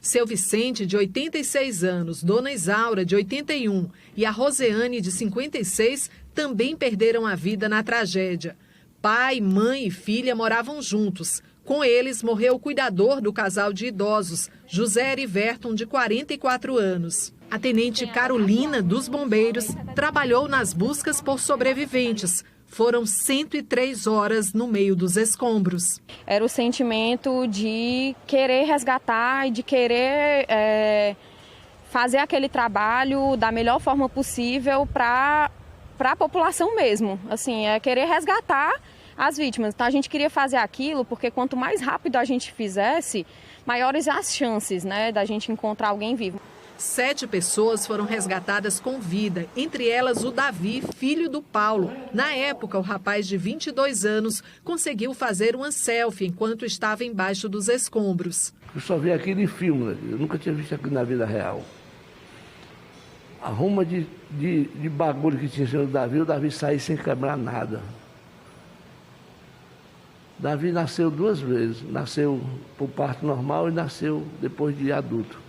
Seu Vicente, de 86 anos, Dona Isaura, de 81 e a Roseane, de 56, também perderam a vida na tragédia. Pai, mãe e filha moravam juntos. Com eles, morreu o cuidador do casal de idosos, José Heriberton, de 44 anos. A tenente Carolina, dos bombeiros, trabalhou nas buscas por sobreviventes. Foram 103 horas no meio dos escombros. Era o sentimento de querer resgatar e de querer fazer aquele trabalho da melhor forma possível para a população mesmo. Assim, é querer resgatar as vítimas. Então a gente queria fazer aquilo porque quanto mais rápido a gente fizesse, maiores as chances, né, da gente encontrar alguém vivo. 7 pessoas foram resgatadas com vida, entre elas o Davi, filho do Paulo. Na época, o rapaz de 22 anos conseguiu fazer uma selfie enquanto estava embaixo dos escombros. Eu só vi aquilo em filme, né? Eu nunca tinha visto aquilo na vida real. A ruma de bagulho que tinha sido o Davi saiu sem quebrar nada. Davi nasceu 2 vezes, nasceu por parto normal e nasceu depois de adulto.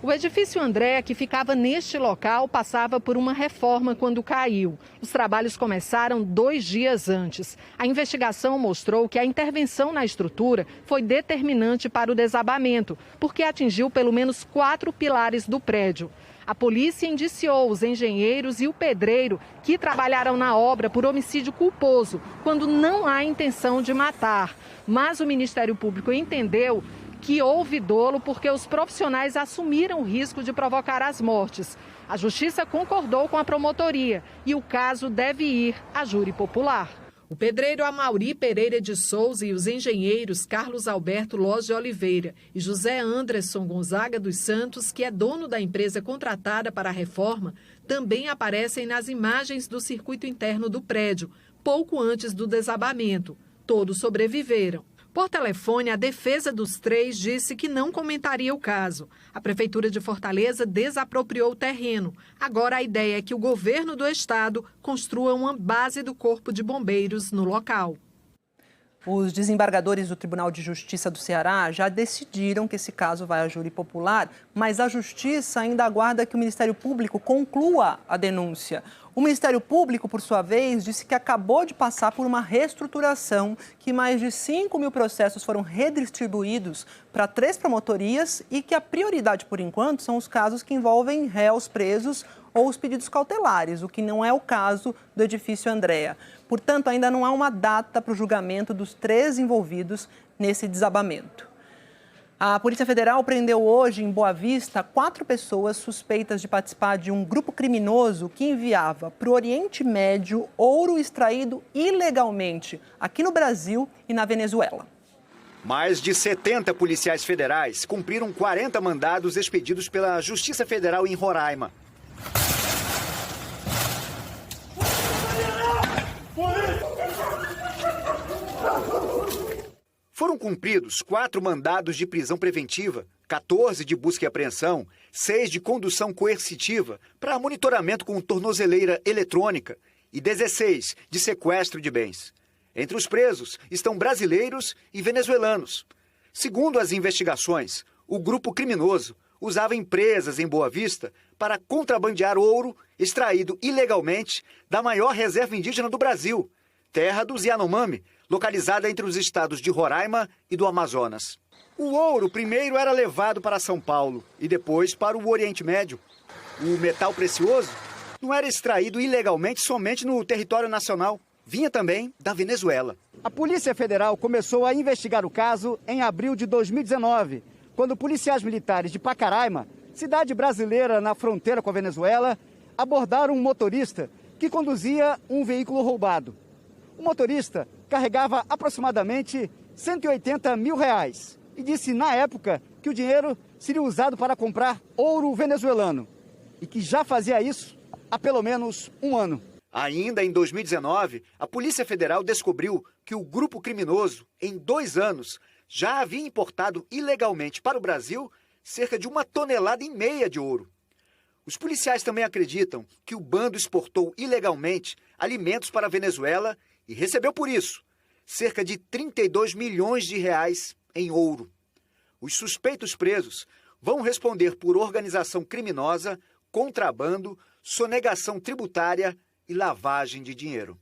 O edifício Andréa, que ficava neste local, passava por uma reforma quando caiu. Os trabalhos começaram 2 dias antes. A investigação mostrou que a intervenção na estrutura foi determinante para o desabamento, porque atingiu pelo menos 4 pilares do prédio. A polícia indiciou os engenheiros e o pedreiro que trabalharam na obra por homicídio culposo, quando não há intenção de matar. Mas o Ministério Público entendeu que houve dolo porque os profissionais assumiram o risco de provocar as mortes. A Justiça concordou com a promotoria e o caso deve ir à júri popular. O pedreiro Amaury Pereira de Souza e os engenheiros Carlos Alberto Lóz de Oliveira e José Anderson Gonzaga dos Santos, que é dono da empresa contratada para a reforma, também aparecem nas imagens do circuito interno do prédio, pouco antes do desabamento. Todos sobreviveram. Por telefone, a defesa dos 3 disse que não comentaria o caso. A Prefeitura de Fortaleza desapropriou o terreno. Agora a ideia é que o governo do estado construa uma base do Corpo de Bombeiros no local. Os desembargadores do Tribunal de Justiça do Ceará já decidiram que esse caso vai à júri popular, mas a Justiça ainda aguarda que o Ministério Público conclua a denúncia. O Ministério Público, por sua vez, disse que acabou de passar por uma reestruturação, que mais de 5.000 processos foram redistribuídos para 3 promotorias e que a prioridade, por enquanto, são os casos que envolvem réus presos ou os pedidos cautelares, o que não é o caso do edifício Andréa. Portanto, ainda não há uma data para o julgamento dos 3 envolvidos nesse desabamento. A Polícia Federal prendeu hoje, em Boa Vista, 4 pessoas suspeitas de participar de um grupo criminoso que enviava para o Oriente Médio ouro extraído ilegalmente aqui no Brasil e na Venezuela. Mais de 70 policiais federais cumpriram 40 mandados expedidos pela Justiça Federal em Roraima. Foram cumpridos 4 mandados de prisão preventiva, 14 de busca e apreensão, 6 de condução coercitiva para monitoramento com tornozeleira eletrônica e 16 de sequestro de bens. Entre os presos estão brasileiros e venezuelanos. Segundo as investigações, o grupo criminoso usava empresas em Boa Vista para contrabandear ouro extraído ilegalmente da maior reserva indígena do Brasil, terra dos Yanomami, localizada entre os estados de Roraima e do Amazonas. O ouro primeiro era levado para São Paulo e depois para o Oriente Médio. O metal precioso não era extraído ilegalmente somente no território nacional, vinha também da Venezuela. A Polícia Federal começou a investigar o caso em abril de 2019, quando policiais militares de Pacaraima, cidade brasileira na fronteira com a Venezuela, abordaram um motorista que conduzia um veículo roubado. O motorista carregava aproximadamente R$180 mil e disse na época que o dinheiro seria usado para comprar ouro venezuelano e que já fazia isso há pelo menos um ano. Ainda em 2019, a Polícia Federal descobriu que o grupo criminoso, em 2 anos, já havia importado ilegalmente para o Brasil cerca de 1,5 toneladas de ouro. Os policiais também acreditam que o bando exportou ilegalmente alimentos para a Venezuela e recebeu por isso cerca de R$32 milhões em ouro. Os suspeitos presos vão responder por organização criminosa, contrabando, sonegação tributária e lavagem de dinheiro.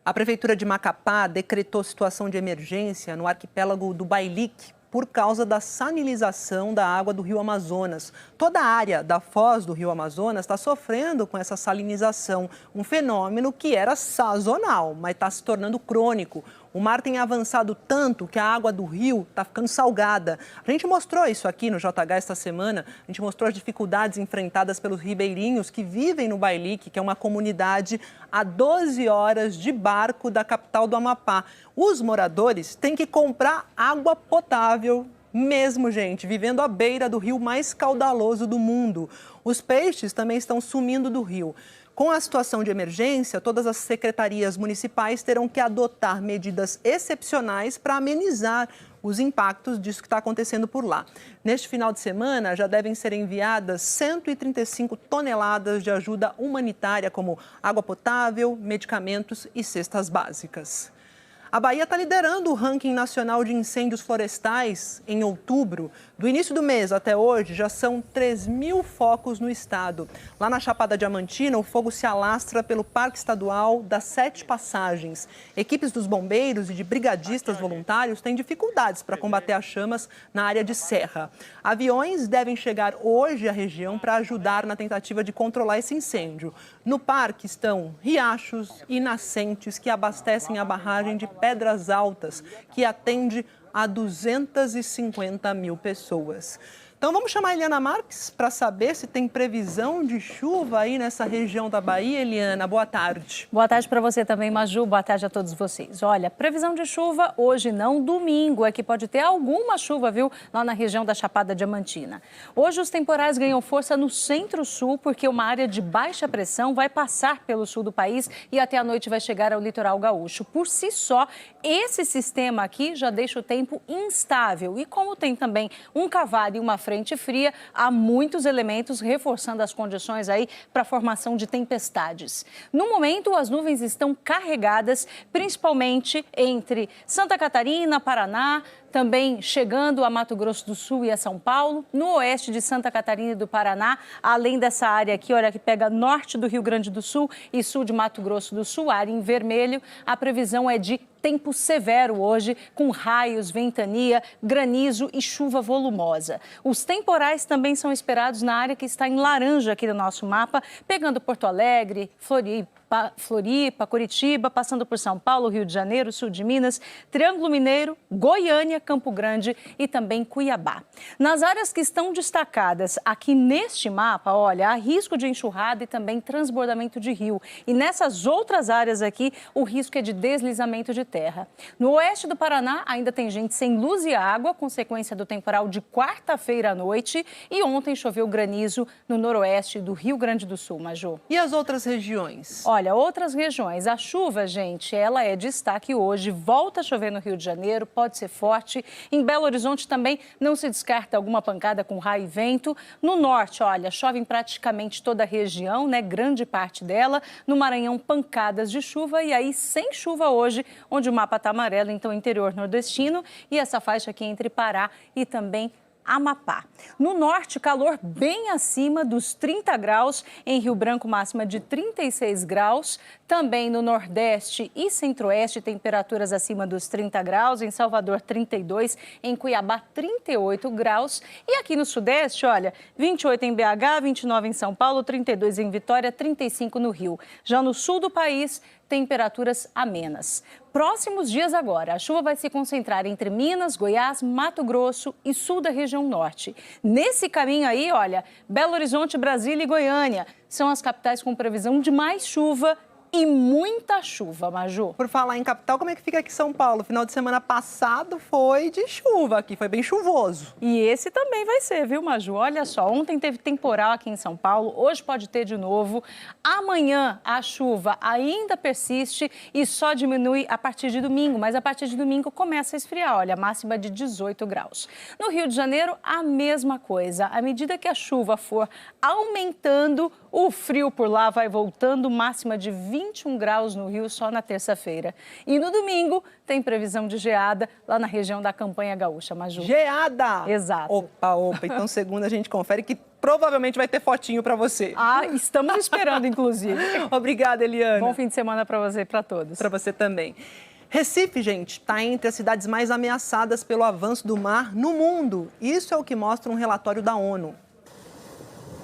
A Prefeitura de Macapá decretou situação de emergência no arquipélago do Bailique por causa da salinização da água do rio Amazonas. Toda a área da foz do rio Amazonas está sofrendo com essa salinização, um fenômeno que era sazonal, mas está se tornando crônico. O mar tem avançado tanto que a água do rio está ficando salgada. A gente mostrou isso aqui no JH esta semana. A gente mostrou as dificuldades enfrentadas pelos ribeirinhos que vivem no Bailique, que é uma comunidade a 12 horas de barco da capital do Amapá. Os moradores têm que comprar água potável mesmo, gente, vivendo à beira do rio mais caudaloso do mundo. Os peixes também estão sumindo do rio. Com a situação de emergência, todas as secretarias municipais terão que adotar medidas excepcionais para amenizar os impactos disso que está acontecendo por lá. Neste final de semana, já devem ser enviadas 135 toneladas de ajuda humanitária, como água potável, medicamentos e cestas básicas. A Bahia está liderando o ranking nacional de incêndios florestais em outubro. Do início do mês até hoje, já são 3.000 focos no estado. Lá na Chapada Diamantina, o fogo se alastra pelo Parque Estadual das 7 Passagens. Equipes dos bombeiros e de brigadistas voluntários têm dificuldades para combater as chamas na área de serra. Aviões devem chegar hoje à região para ajudar na tentativa de controlar esse incêndio. No parque estão riachos e nascentes que abastecem a barragem de Pedras Altas, que atende a 250 mil pessoas. Então vamos chamar a Eliana Marques para saber se tem previsão de chuva aí nessa região da Bahia. Eliana, boa tarde. Boa tarde para você também, Maju. Boa tarde a todos vocês. Olha, previsão de chuva hoje não, domingo é que pode ter alguma chuva, viu, lá na região da Chapada Diamantina. Hoje os temporais ganham força no centro-sul porque uma área de baixa pressão vai passar pelo sul do país e até a noite vai chegar ao litoral gaúcho. Por si só, esse sistema aqui já deixa o tempo instável e como tem também um cavalo e uma frente fria, há muitos elementos reforçando as condições aí para a formação de tempestades. No momento, as nuvens estão carregadas, principalmente entre Santa Catarina, Paraná, também chegando a Mato Grosso do Sul e a São Paulo, no oeste de Santa Catarina e do Paraná, além dessa área aqui, olha, que pega norte do Rio Grande do Sul e sul de Mato Grosso do Sul, área em vermelho, a previsão é de tempo severo hoje, com raios, ventania, granizo e chuva volumosa. Os temporais também são esperados na área que está em laranja aqui no nosso mapa, pegando Porto Alegre, Floripa, Curitiba, passando por São Paulo, Rio de Janeiro, sul de Minas, Triângulo Mineiro, Goiânia, Campo Grande e também Cuiabá. Nas áreas que estão destacadas aqui neste mapa, olha, há risco de enxurrada e também transbordamento de rio. E nessas outras áreas aqui, o risco é de deslizamento de terra. No oeste do Paraná, ainda tem gente sem luz e água, consequência do temporal de quarta-feira à noite. E ontem choveu granizo no noroeste do Rio Grande do Sul, Maju. E as outras regiões? Olha, outras regiões. A chuva, gente, ela é destaque hoje. Volta a chover no Rio de Janeiro, pode ser forte. Em Belo Horizonte também não se descarta alguma pancada com raio e vento. No norte, olha, chove em praticamente toda a região, né? Grande parte dela. No Maranhão, pancadas de chuva. E aí, sem chuva hoje, onde o mapa está amarelo, então interior nordestino. E essa faixa aqui entre Pará e também Amapá. No norte, calor bem acima dos 30 graus, em Rio Branco máxima de 36 graus, também no nordeste e centro-oeste temperaturas acima dos 30 graus, em Salvador 32, em Cuiabá 38 graus e aqui no sudeste, olha, 28 em BH, 29 em São Paulo, 32 em Vitória, 35 no Rio. Já no sul do país, temperaturas amenas. Próximos dias agora, a chuva vai se concentrar entre Minas, Goiás, Mato Grosso e sul da região norte. Nesse caminho aí, olha, Belo Horizonte, Brasília e Goiânia são as capitais com previsão de mais chuva e muita chuva, Maju. Por falar em capital, como é que fica aqui São Paulo? Final de semana passado foi de chuva aqui, foi bem chuvoso. E esse também vai ser, viu, Maju? Olha só, ontem teve temporal aqui em São Paulo, hoje pode ter de novo. Amanhã a chuva ainda persiste e só diminui a partir de domingo, mas a partir de domingo começa a esfriar, olha, máxima de 18 graus. No Rio de Janeiro, a mesma coisa. À medida que a chuva for aumentando, o frio por lá vai voltando, máxima de 21 graus no Rio só na terça-feira. E no domingo tem previsão de geada lá na região da Campanha Gaúcha, Maju. Geada! Exato. Opa. Então segunda a gente confere que provavelmente vai ter fotinho para você. Ah, estamos esperando, inclusive. Obrigada, Eliana. Bom fim de semana para você e para todos. Para você também. Recife, gente, está entre as cidades mais ameaçadas pelo avanço do mar no mundo. Isso é o que mostra um relatório da ONU.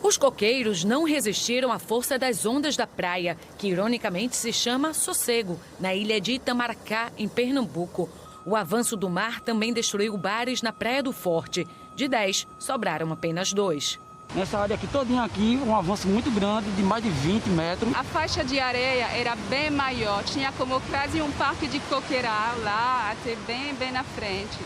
Os coqueiros não resistiram à força das ondas da praia, que ironicamente se chama Sossego, na ilha de Itamaracá, em Pernambuco. O avanço do mar também destruiu bares na Praia do Forte. De 10, sobraram apenas 2. Nessa área aqui, todinha aqui, um avanço muito grande, de mais de 20 metros. A faixa de areia era bem maior, tinha como quase um parque de coqueiral lá, até bem na frente.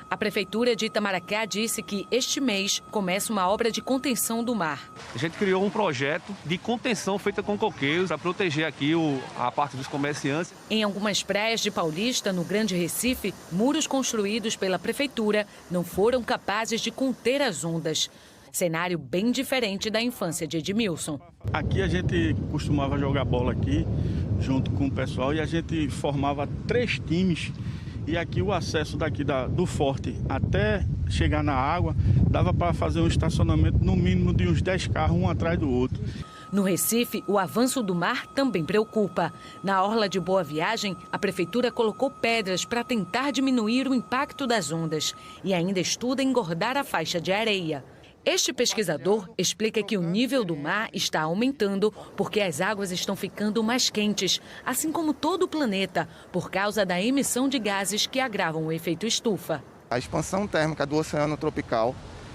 A Prefeitura de Itamaracá disse que este mês começa uma obra de contenção do mar. A gente criou um projeto de contenção feita com coqueiros para proteger aqui a parte dos comerciantes. Em algumas praias de Paulista, no Grande Recife, muros construídos pela Prefeitura não foram capazes de conter as ondas. Cenário bem diferente da infância de Edmilson. Aqui a gente costumava jogar bola aqui, junto com o pessoal, e a gente formava 3 times. E aqui o acesso daqui do forte até chegar na água, dava para fazer um estacionamento no mínimo de uns 10 carros, um atrás do outro. No Recife, o avanço do mar também preocupa. Na orla de Boa Viagem, a Prefeitura colocou pedras para tentar diminuir o impacto das ondas e ainda estuda engordar a faixa de areia. Este pesquisador explica que o nível do mar está aumentando porque as águas estão ficando mais quentes, assim como todo o planeta, por causa da emissão de gases que agravam o efeito estufa. A expansão térmica do oceano tropical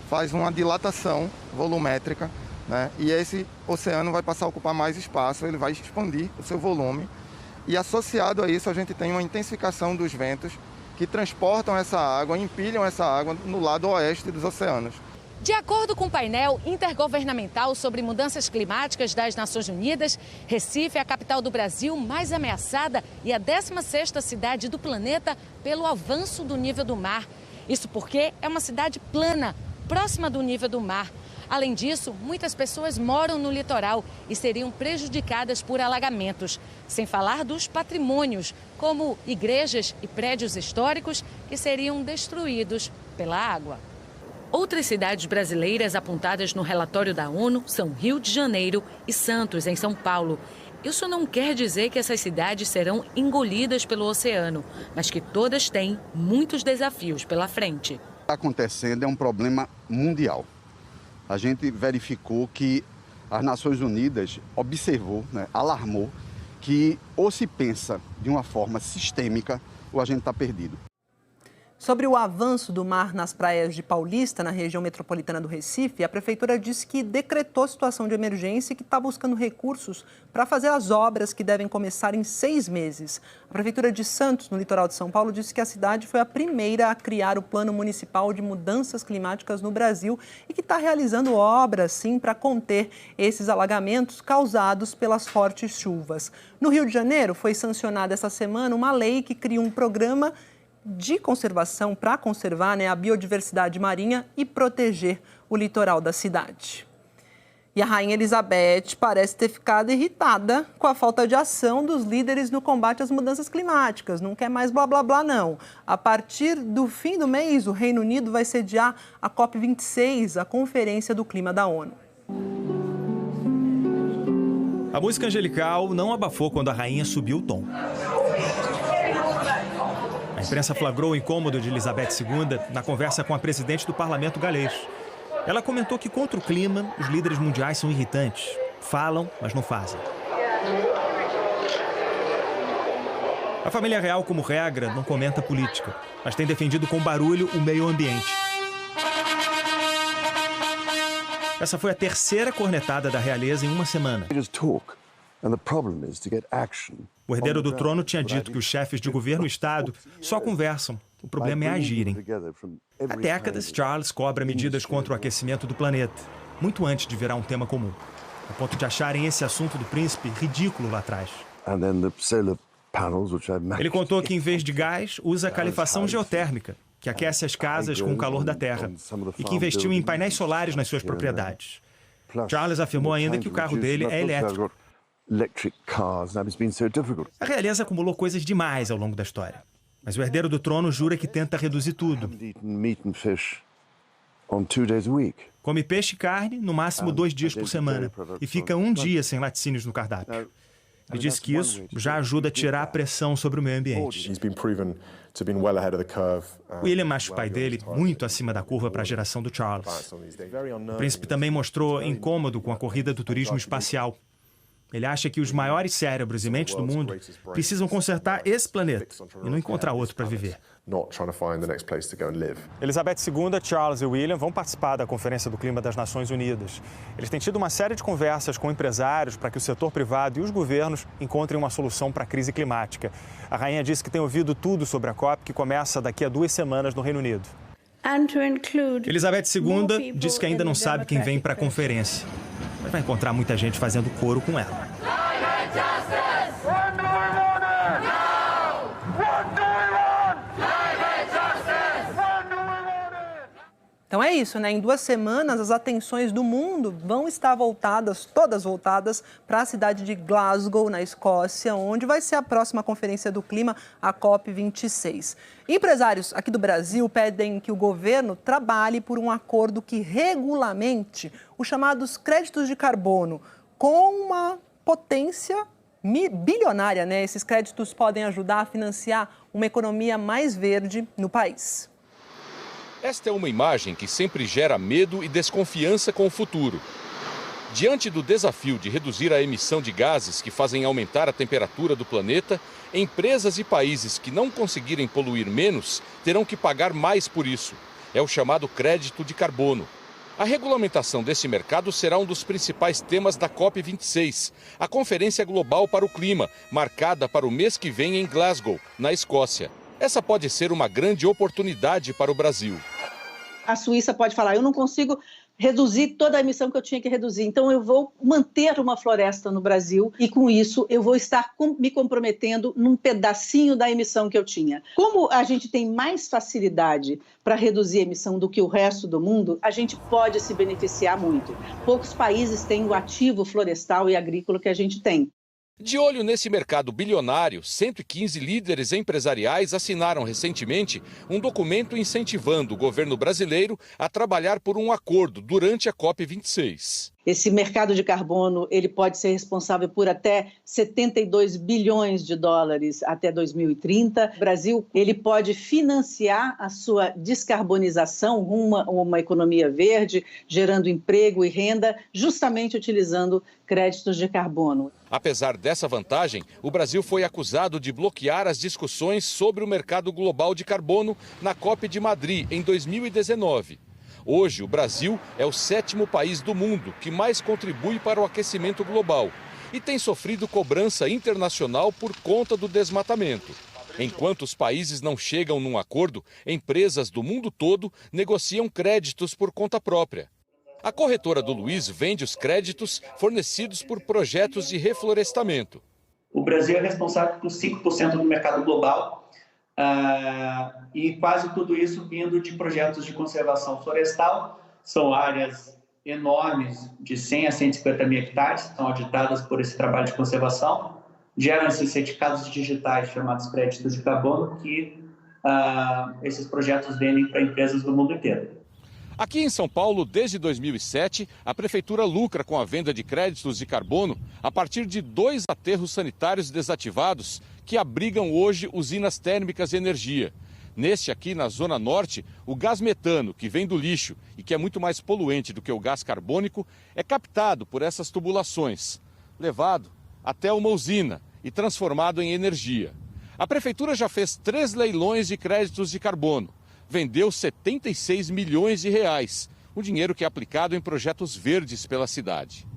faz uma dilatação volumétrica, né? E esse oceano vai passar a ocupar mais espaço, ele vai expandir o seu volume. E associado a isso, a gente tem uma intensificação dos ventos que transportam essa água, empilham essa água no lado oeste dos oceanos. De acordo com o painel intergovernamental sobre mudanças climáticas das Nações Unidas, Recife é a capital do Brasil mais ameaçada e a 16ª cidade do planeta pelo avanço do nível do mar. Isso porque é uma cidade plana, próxima do nível do mar. Além disso, muitas pessoas moram no litoral e seriam prejudicadas por alagamentos. Sem falar dos patrimônios, como igrejas e prédios históricos que seriam destruídos pela água. Outras cidades brasileiras apontadas no relatório da ONU são Rio de Janeiro e Santos, em São Paulo. Isso não quer dizer que essas cidades serão engolidas pelo oceano, mas que todas têm muitos desafios pela frente. O que está acontecendo é um problema mundial. A gente verificou que as Nações Unidas observou, alarmou, que ou se pensa de uma forma sistêmica ou a gente está perdido. Sobre o avanço do mar nas praias de Paulista, na região metropolitana do Recife, a Prefeitura disse que decretou situação de emergência e que está buscando recursos para fazer as obras que devem começar em 6 meses. A Prefeitura de Santos, no litoral de São Paulo, disse que a cidade foi a primeira a criar o Plano Municipal de Mudanças Climáticas no Brasil e que está realizando obras, sim, para conter esses alagamentos causados pelas fortes chuvas. No Rio de Janeiro, foi sancionada essa semana uma lei que cria um programa de conservação para conservar a biodiversidade marinha e proteger o litoral da cidade. E a Rainha Elizabeth parece ter ficado irritada com a falta de ação dos líderes no combate às mudanças climáticas. Não quer mais blá, blá, blá, não. A partir do fim do mês, o Reino Unido vai sediar a COP26, a Conferência do Clima da ONU. A música angelical não abafou quando a rainha subiu o tom. A imprensa flagrou o incômodo de Elizabeth II na conversa com a presidente do parlamento galês. Ela comentou que contra o clima, os líderes mundiais são irritantes. Falam, mas não fazem. A família real, como regra, não comenta política, mas tem defendido com barulho o meio ambiente. Essa foi a 3ª cornetada da realeza em uma semana. O herdeiro do trono tinha dito que os chefes de governo e Estado só conversam. O problema é agirem. Há décadas, Charles cobra medidas contra o aquecimento do planeta, muito antes de virar um tema comum, a ponto de acharem esse assunto do príncipe ridículo lá atrás. Ele contou que, em vez de gás, usa calefação geotérmica, que aquece as casas com o calor da terra, e que investiu em painéis solares nas suas propriedades. Charles afirmou ainda que o carro dele é elétrico. A realeza acumulou coisas demais ao longo da história. Mas o herdeiro do trono jura que tenta reduzir tudo. Come peixe e carne, no máximo 2 dias por semana, e fica um dia sem laticínios no cardápio. Ele diz que isso já ajuda a tirar a pressão sobre o meio ambiente. William acha o pai dele muito acima da curva para a geração do Charles. O príncipe também mostrou incômodo com a corrida do turismo espacial. Ele acha que os maiores cérebros e mentes do mundo precisam consertar esse planeta e não encontrar outro para viver. Elizabeth II, Charles e William vão participar da Conferência do Clima das Nações Unidas. Eles têm tido uma série de conversas com empresários para que o setor privado e os governos encontrem uma solução para a crise climática. A rainha disse que tem ouvido tudo sobre a COP, que começa daqui a 2 semanas no Reino Unido. Elizabeth II disse que ainda não sabe quem vem para a conferência, mas vai encontrar muita gente fazendo coro com ela. Então é isso, né? Em 2 semanas, as atenções do mundo vão estar todas voltadas para a cidade de Glasgow, na Escócia, onde vai ser a próxima Conferência do Clima, a COP26. Empresários aqui do Brasil pedem que o governo trabalhe por um acordo que regulamente os chamados créditos de carbono, com uma potência bilionária, né? Esses créditos podem ajudar a financiar uma economia mais verde no país. Esta é uma imagem que sempre gera medo e desconfiança com o futuro. Diante do desafio de reduzir a emissão de gases que fazem aumentar a temperatura do planeta, empresas e países que não conseguirem poluir menos terão que pagar mais por isso. É o chamado crédito de carbono. A regulamentação desse mercado será um dos principais temas da COP26, a Conferência Global para o Clima, marcada para o mês que vem em Glasgow, na Escócia. Essa pode ser uma grande oportunidade para o Brasil. A Suíça pode falar, eu não consigo reduzir toda a emissão que eu tinha que reduzir, então eu vou manter uma floresta no Brasil e com isso eu vou estar me comprometendo num pedacinho da emissão que eu tinha. Como a gente tem mais facilidade para reduzir a emissão do que o resto do mundo, a gente pode se beneficiar muito. Poucos países têm o ativo florestal e agrícola que a gente tem. De olho nesse mercado bilionário, 115 líderes empresariais assinaram recentemente um documento incentivando o governo brasileiro a trabalhar por um acordo durante a COP26. Esse mercado de carbono ele pode ser responsável por até 72 bilhões de dólares até 2030. O Brasil ele pode financiar a sua descarbonização rumo a uma economia verde, gerando emprego e renda, justamente utilizando créditos de carbono. Apesar dessa vantagem, o Brasil foi acusado de bloquear as discussões sobre o mercado global de carbono na COP de Madrid, em 2019. Hoje, o Brasil é o 7º país do mundo que mais contribui para o aquecimento global e tem sofrido cobrança internacional por conta do desmatamento. Enquanto os países não chegam num acordo, empresas do mundo todo negociam créditos por conta própria. A corretora do Luiz vende os créditos fornecidos por projetos de reflorestamento. O Brasil é responsável por 5% do mercado global e quase tudo isso vindo de projetos de conservação florestal. São áreas enormes, de 100 a 150 mil hectares, são auditadas por esse trabalho de conservação. Geram esses certificados digitais chamados créditos de carbono que esses projetos vendem para empresas do mundo inteiro. Aqui em São Paulo, desde 2007, a Prefeitura lucra com a venda de créditos de carbono a partir de 2 aterros sanitários desativados que abrigam hoje usinas térmicas de energia. Neste aqui, na Zona Norte, o gás metano, que vem do lixo e que é muito mais poluente do que o gás carbônico, é captado por essas tubulações, levado até uma usina e transformado em energia. A Prefeitura já fez 3 leilões de créditos de carbono. Vendeu 76 milhões de reais, um dinheiro que é aplicado em projetos verdes pela cidade.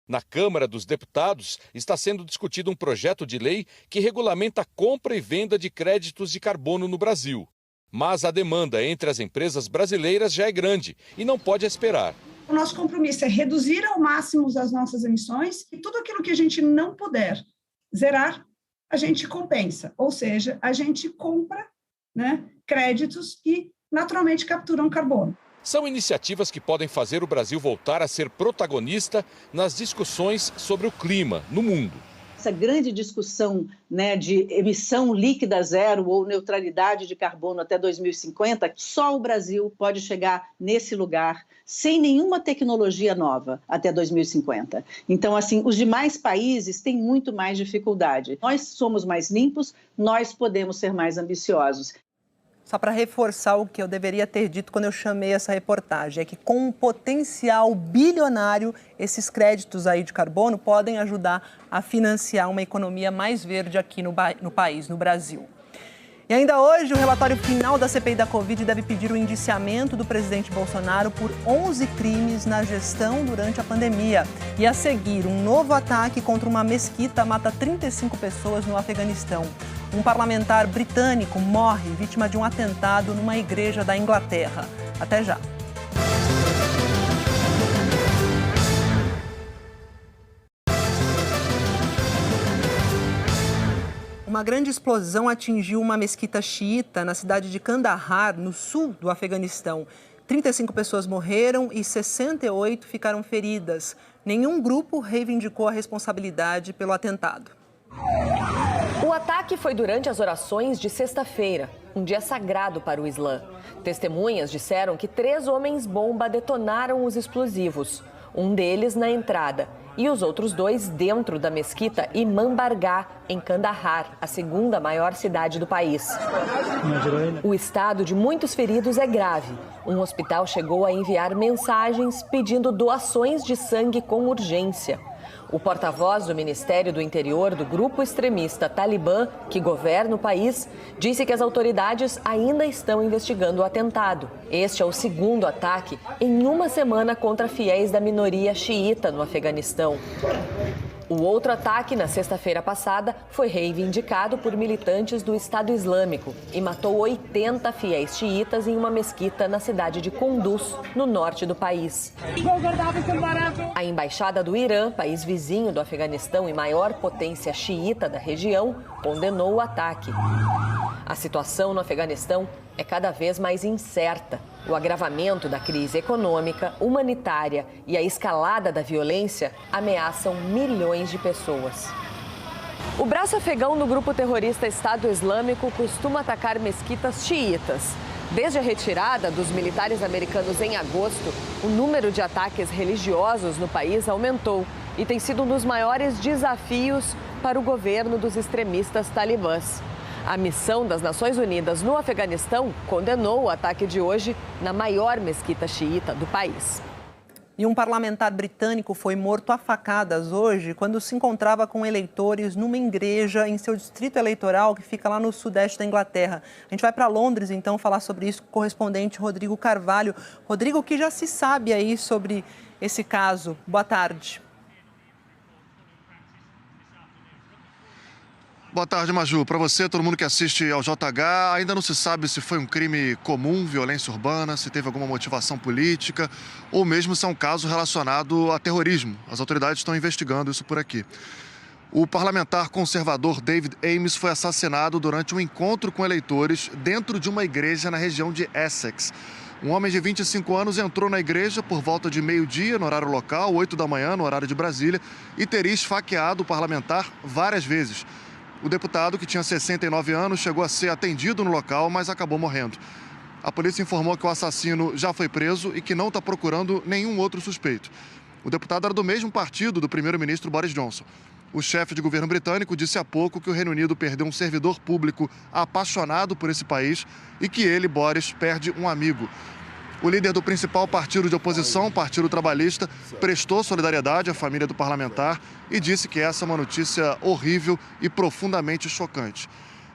Na Câmara dos Deputados está sendo discutido um projeto de lei que regulamenta a compra e venda de créditos de carbono no Brasil. Mas a demanda entre as empresas brasileiras já é grande e não pode esperar. O nosso compromisso é reduzir ao máximo as nossas emissões e tudo aquilo que a gente não puder zerar, a gente compensa, ou seja, a gente compra, créditos que naturalmente capturam carbono. São iniciativas que podem fazer o Brasil voltar a ser protagonista nas discussões sobre o clima no mundo. essa grande discussão, né, de emissão líquida zero ou neutralidade de carbono até 2050, só o Brasil pode chegar nesse lugar sem nenhuma tecnologia nova até 2050. Então, assim, os demais países têm muito mais dificuldade. Nós somos mais limpos, nós podemos ser mais ambiciosos. Só para reforçar o que eu deveria ter dito quando eu chamei essa reportagem, é que com um potencial bilionário, esses créditos aí de carbono podem ajudar a financiar uma economia mais verde aqui no país, no Brasil. E ainda hoje, o relatório final da CPI da Covid deve pedir o indiciamento do presidente Bolsonaro por 11 crimes na gestão durante a pandemia. E a seguir, um novo ataque contra uma mesquita mata 35 pessoas no Afeganistão. Um parlamentar britânico morre vítima de um atentado numa igreja da Inglaterra. Até já. Uma grande explosão atingiu uma mesquita xiita na cidade de Kandahar, no sul do Afeganistão. 35 pessoas morreram e 68 ficaram feridas. Nenhum grupo reivindicou a responsabilidade pelo atentado. O ataque foi durante as orações de sexta-feira, um dia sagrado para o Islã. Testemunhas disseram que 3 homens-bomba detonaram os explosivos, um deles na entrada e os outros 2 dentro da mesquita Imam Bargah, em Kandahar, a segunda maior cidade do país. O estado de muitos feridos é grave. Um hospital chegou a enviar mensagens pedindo doações de sangue com urgência. O porta-voz do Ministério do Interior do grupo extremista Talibã, que governa o país, disse que as autoridades ainda estão investigando o atentado. Este é o segundo ataque em uma semana contra fiéis da minoria xiita no Afeganistão. O outro ataque, na sexta-feira passada, foi reivindicado por militantes do Estado Islâmico e matou 80 fiéis xiitas em uma mesquita na cidade de Kunduz, no norte do país. A embaixada do Irã, país vizinho do Afeganistão e maior potência xiita da região, condenou o ataque. A situação no Afeganistão é cada vez mais incerta. O agravamento da crise econômica, humanitária e a escalada da violência ameaçam milhões de pessoas. O braço afegão do grupo terrorista Estado Islâmico costuma atacar mesquitas xiitas. Desde a retirada dos militares americanos em agosto, o número de ataques religiosos no país aumentou e tem sido um dos maiores desafios para o governo dos extremistas talibãs. A missão das Nações Unidas no Afeganistão condenou o ataque de hoje na maior mesquita xiita do país. E um parlamentar britânico foi morto a facadas hoje quando se encontrava com eleitores numa igreja em seu distrito eleitoral que fica lá no sudeste da Inglaterra. A gente vai para Londres, então, falar sobre isso com o correspondente Rodrigo Carvalho. Rodrigo, o que já se sabe aí sobre esse caso? Boa tarde. Boa tarde, Maju. Para você, todo mundo que assiste ao JH, ainda não se sabe se foi um crime comum, violência urbana, se teve alguma motivação política ou mesmo se é um caso relacionado a terrorismo. As autoridades estão investigando isso por aqui. O parlamentar conservador David Amess foi assassinado durante um encontro com eleitores dentro de uma igreja na região de Essex. Um homem de 25 anos entrou na igreja por volta de meio-dia, no horário local, 8 da manhã, no horário de Brasília, e teria esfaqueado o parlamentar várias vezes. O deputado, que tinha 69 anos, chegou a ser atendido no local, mas acabou morrendo. A polícia informou que o assassino já foi preso e que não está procurando nenhum outro suspeito. O deputado era do mesmo partido do primeiro-ministro Boris Johnson. O chefe de governo britânico disse há pouco que o Reino Unido perdeu um servidor público apaixonado por esse país e que ele, Boris, perde um amigo. O líder do principal partido de oposição, o Partido Trabalhista, prestou solidariedade à família do parlamentar e disse que essa é uma notícia horrível e profundamente chocante.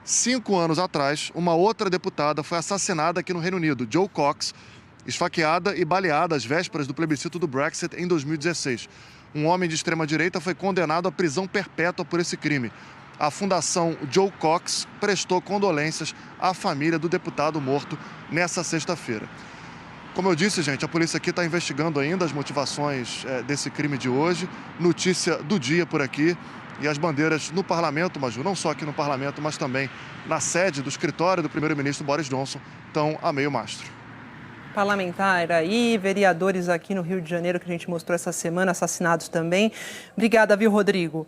5 anos atrás, uma outra deputada foi assassinada aqui no Reino Unido, Jo Cox, esfaqueada e baleada às vésperas do plebiscito do Brexit em 2016. Um homem de extrema-direita foi condenado à prisão perpétua por esse crime. A Fundação Jo Cox prestou condolências à família do deputado morto nessa sexta-feira. Como eu disse, gente, a polícia aqui está investigando ainda as motivações desse crime de hoje. Notícia do dia por aqui. E as bandeiras no parlamento, Maju, não só aqui no parlamento, mas também na sede do escritório do primeiro-ministro Boris Johnson, estão a meio mastro. Parlamentar aí, vereadores aqui no Rio de Janeiro que a gente mostrou essa semana, assassinados também. Obrigada, viu, Rodrigo?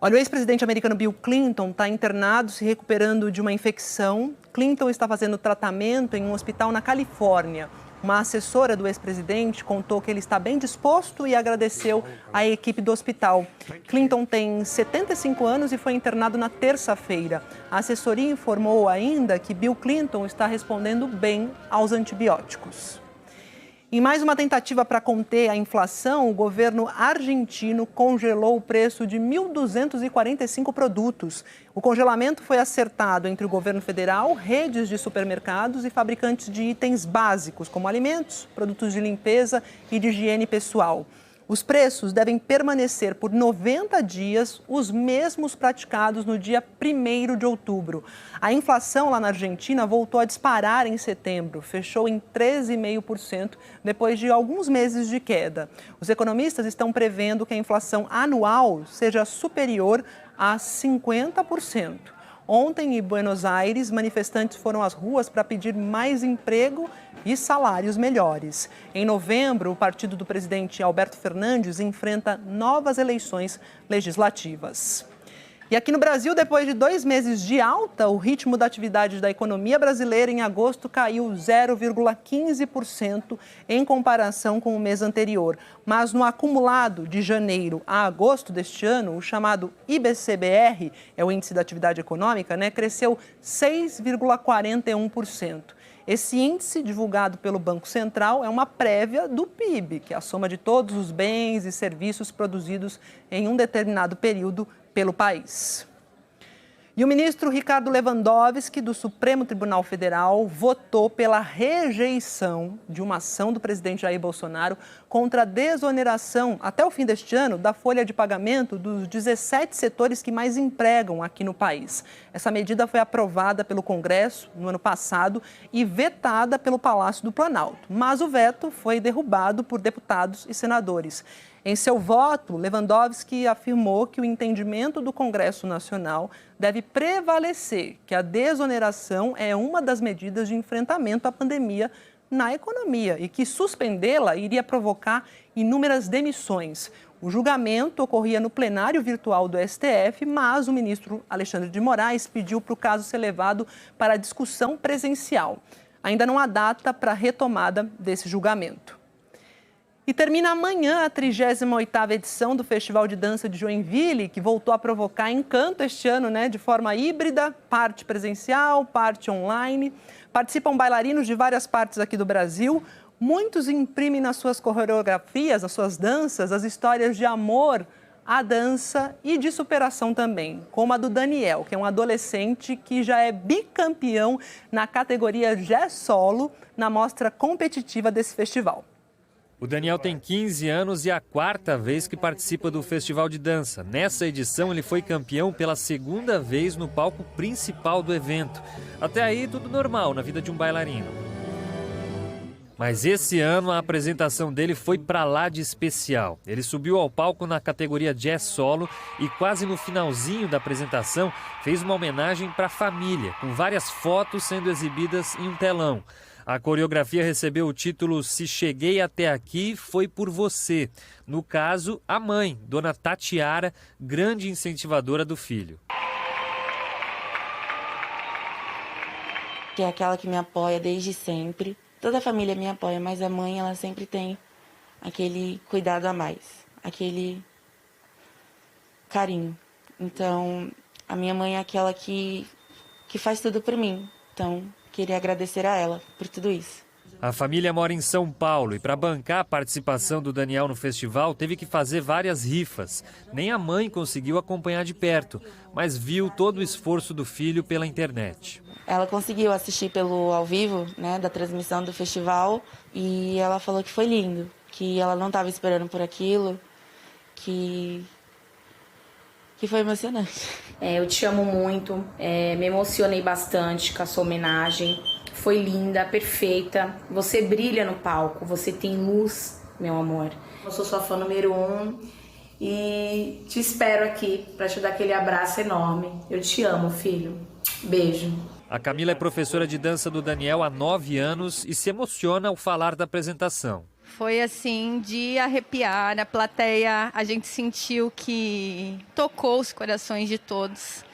Olha, o ex-presidente americano Bill Clinton está internado, se recuperando de uma infecção. Clinton está fazendo tratamento em um hospital na Califórnia. Uma assessora do ex-presidente contou que ele está bem disposto e agradeceu à equipe do hospital. Clinton tem 75 anos e foi internado na terça-feira. A assessoria informou ainda que Bill Clinton está respondendo bem aos antibióticos. Em mais uma tentativa para conter a inflação, o governo argentino congelou o preço de 1.245 produtos. O congelamento foi acertado entre o governo federal, redes de supermercados e fabricantes de itens básicos, como alimentos, produtos de limpeza e de higiene pessoal. Os preços devem permanecer por 90 dias os mesmos praticados no dia 1º de outubro. A inflação lá na Argentina voltou a disparar em setembro, fechou em 13,5% depois de alguns meses de queda. Os economistas estão prevendo que a inflação anual seja superior a 50%. Ontem, em Buenos Aires, manifestantes foram às ruas para pedir mais emprego e salários melhores. Em novembro, o partido do presidente Alberto Fernandes enfrenta novas eleições legislativas. E aqui no Brasil, depois de 2 meses de alta, o ritmo da atividade da economia brasileira em agosto caiu 0,15% em comparação com o mês anterior. Mas no acumulado de janeiro a agosto deste ano, o chamado IBCBR, é o Índice da Atividade Econômica, cresceu 6,41%. Esse índice, divulgado pelo Banco Central, é uma prévia do PIB, que é a soma de todos os bens e serviços produzidos em um determinado período pelo país. E o ministro Ricardo Lewandowski, do Supremo Tribunal Federal, votou pela rejeição de uma ação do presidente Jair Bolsonaro contra a desoneração, até o fim deste ano, da folha de pagamento dos 17 setores que mais empregam aqui no país. Essa medida foi aprovada pelo Congresso no ano passado e vetada pelo Palácio do Planalto. Mas o veto foi derrubado por deputados e senadores. Em seu voto, Lewandowski afirmou que o entendimento do Congresso Nacional deve prevalecer, que a desoneração é uma das medidas de enfrentamento à pandemia na economia e que suspendê-la iria provocar inúmeras demissões. O julgamento ocorria no plenário virtual do STF, mas o ministro Alexandre de Moraes pediu para o caso ser levado para a discussão presencial. Ainda não há data para a retomada desse julgamento. E termina amanhã a 38ª edição do Festival de Dança de Joinville, que voltou a provocar encanto este ano, de forma híbrida, parte presencial, parte online. Participam bailarinos de várias partes aqui do Brasil. Muitos imprimem nas suas coreografias, nas suas danças, as histórias de amor à dança e de superação também, como a do Daniel, que é um adolescente que já é bicampeão na categoria jazz solo na mostra competitiva desse festival. O Daniel tem 15 anos e é a 4ª vez que participa do Festival de Dança. Nessa edição, ele foi campeão pela 2ª vez no palco principal do evento. Até aí, tudo normal na vida de um bailarino. Mas esse ano, a apresentação dele foi pra lá de especial. Ele subiu ao palco na categoria Jazz Solo e quase no finalzinho da apresentação fez uma homenagem para a família, com várias fotos sendo exibidas em um telão. A coreografia recebeu o título Se Cheguei Até Aqui, Foi Por Você. No caso, a mãe, Dona Tatiara, grande incentivadora do filho. Que é aquela que me apoia desde sempre. Toda a família me apoia, mas a mãe, ela sempre tem aquele cuidado a mais, aquele carinho. Então, a minha mãe é aquela que faz tudo por mim. Então, queria agradecer a ela por tudo isso. A família mora em São Paulo e para bancar a participação do Daniel no festival teve que fazer várias rifas. Nem a mãe conseguiu acompanhar de perto, mas viu todo o esforço do filho pela internet. Ela conseguiu assistir pelo ao vivo, da transmissão do festival, e ela falou que foi lindo, que ela não estava esperando por aquilo, que foi emocionante. Eu te amo muito, me emocionei bastante com a sua homenagem. Foi linda, perfeita. Você brilha no palco, você tem luz, meu amor. Eu sou sua fã número 1 e te espero aqui para te dar aquele abraço enorme. Eu te amo, filho. Beijo. A Camila é professora de dança do Daniel há 9 anos e se emociona ao falar da apresentação. Foi assim, de arrepiar. A plateia, a gente sentiu que tocou os corações de todos.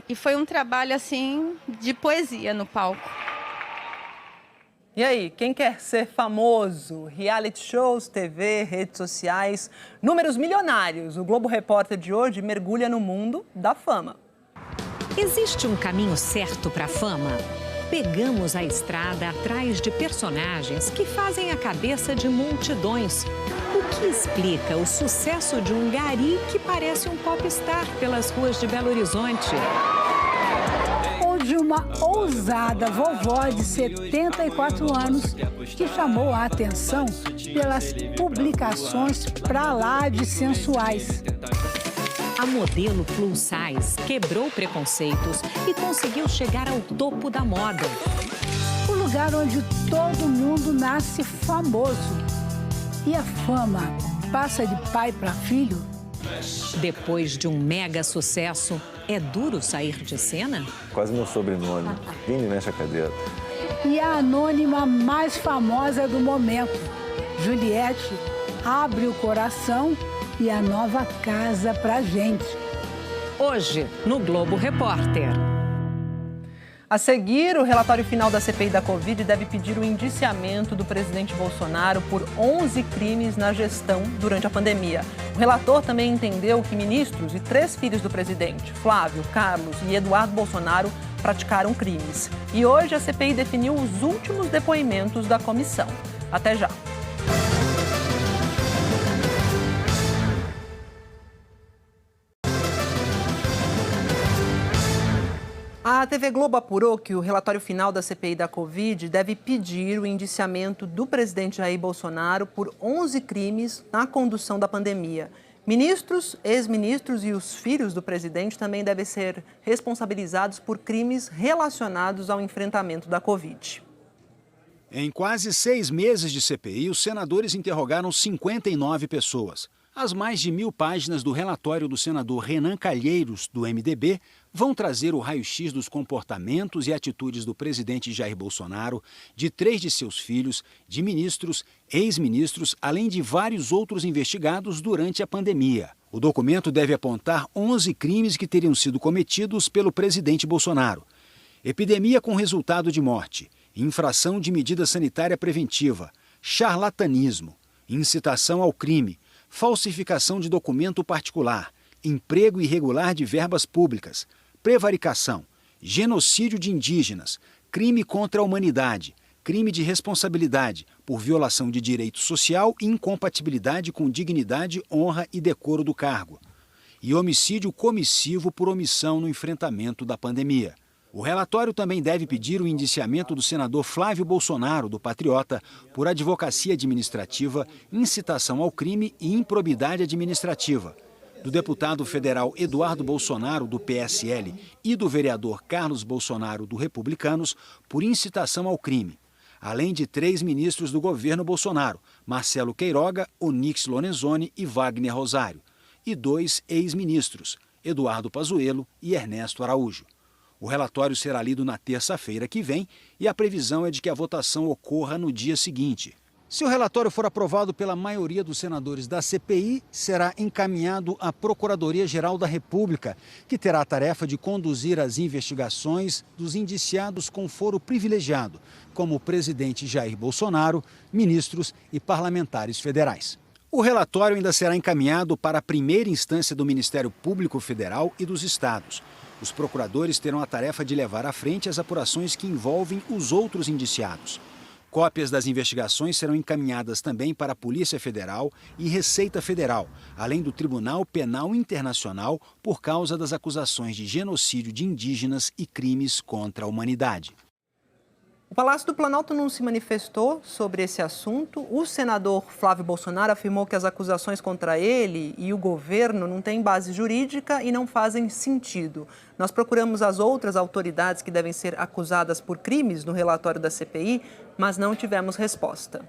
E foi um trabalho assim de poesia no palco. E aí, quem quer ser famoso? Reality shows, TV, redes sociais, números milionários. O Globo Repórter de hoje mergulha no mundo da fama. Existe um caminho certo para a fama? Pegamos a estrada atrás de personagens que fazem a cabeça de multidões. O que explica o sucesso de um gari que parece um popstar pelas ruas de Belo Horizonte? Ou de uma ousada vovó de 74 anos que chamou a atenção pelas publicações pra lá de sensuais. A modelo plus size quebrou preconceitos e conseguiu chegar ao topo da moda. O lugar onde todo mundo nasce famoso. E a fama passa de pai para filho? Depois de um mega sucesso, é duro sair de cena? Quase meu sobrenome. Vini mexe a cadeira. E a anônima mais famosa do momento, Juliette, abre o coração e a nova casa pra gente. Hoje, no Globo Repórter. A seguir, o relatório final da CPI da Covid deve pedir o indiciamento do presidente Bolsonaro por 11 crimes na gestão durante a pandemia. O relator também entendeu que ministros e 3 filhos do presidente, Flávio, Carlos e Eduardo Bolsonaro, praticaram crimes. E hoje a CPI definiu os últimos depoimentos da comissão. Até já. A TV Globo apurou que o relatório final da CPI da Covid deve pedir o indiciamento do presidente Jair Bolsonaro por 11 crimes na condução da pandemia. Ministros, ex-ministros e os filhos do presidente também devem ser responsabilizados por crimes relacionados ao enfrentamento da Covid. Em quase 6 meses de CPI, os senadores interrogaram 59 pessoas. As mais de 1.000 páginas do relatório do senador Renan Calheiros, do MDB, vão trazer o raio-x dos comportamentos e atitudes do presidente Jair Bolsonaro, de 3 de seus filhos, de ministros, ex-ministros, além de vários outros investigados durante a pandemia. O documento deve apontar 11 crimes que teriam sido cometidos pelo presidente Bolsonaro. Epidemia com resultado de morte, infração de medida sanitária preventiva, charlatanismo, incitação ao crime, falsificação de documento particular, emprego irregular de verbas públicas, prevaricação, genocídio de indígenas, crime contra a humanidade, crime de responsabilidade por violação de direito social e incompatibilidade com dignidade, honra e decoro do cargo, e homicídio comissivo por omissão no enfrentamento da pandemia. O relatório também deve pedir o indiciamento do senador Flávio Bolsonaro, do Patriota, por advocacia administrativa, incitação ao crime e improbidade administrativa, do deputado federal Eduardo Bolsonaro, do PSL, e do vereador Carlos Bolsonaro, do Republicanos, por incitação ao crime, além de 3 ministros do governo Bolsonaro, Marcelo Queiroga, Onyx Lorenzoni e Wagner Rosário, e 2 ex-ministros, Eduardo Pazuello e Ernesto Araújo. O relatório será lido na terça-feira que vem e a previsão é de que a votação ocorra no dia seguinte. Se o relatório for aprovado pela maioria dos senadores da CPI, será encaminhado à Procuradoria-Geral da República, que terá a tarefa de conduzir as investigações dos indiciados com foro privilegiado, como o presidente Jair Bolsonaro, ministros e parlamentares federais. O relatório ainda será encaminhado para a primeira instância do Ministério Público Federal e dos estados. Os procuradores terão a tarefa de levar à frente as apurações que envolvem os outros indiciados. Cópias das investigações serão encaminhadas também para a Polícia Federal e Receita Federal, além do Tribunal Penal Internacional por causa das acusações de genocídio de indígenas e crimes contra a humanidade. O Palácio do Planalto não se manifestou sobre esse assunto. O senador Flávio Bolsonaro afirmou que as acusações contra ele e o governo não têm base jurídica e não fazem sentido. Nós procuramos as outras autoridades que devem ser acusadas por crimes no relatório da CPI, mas não tivemos resposta.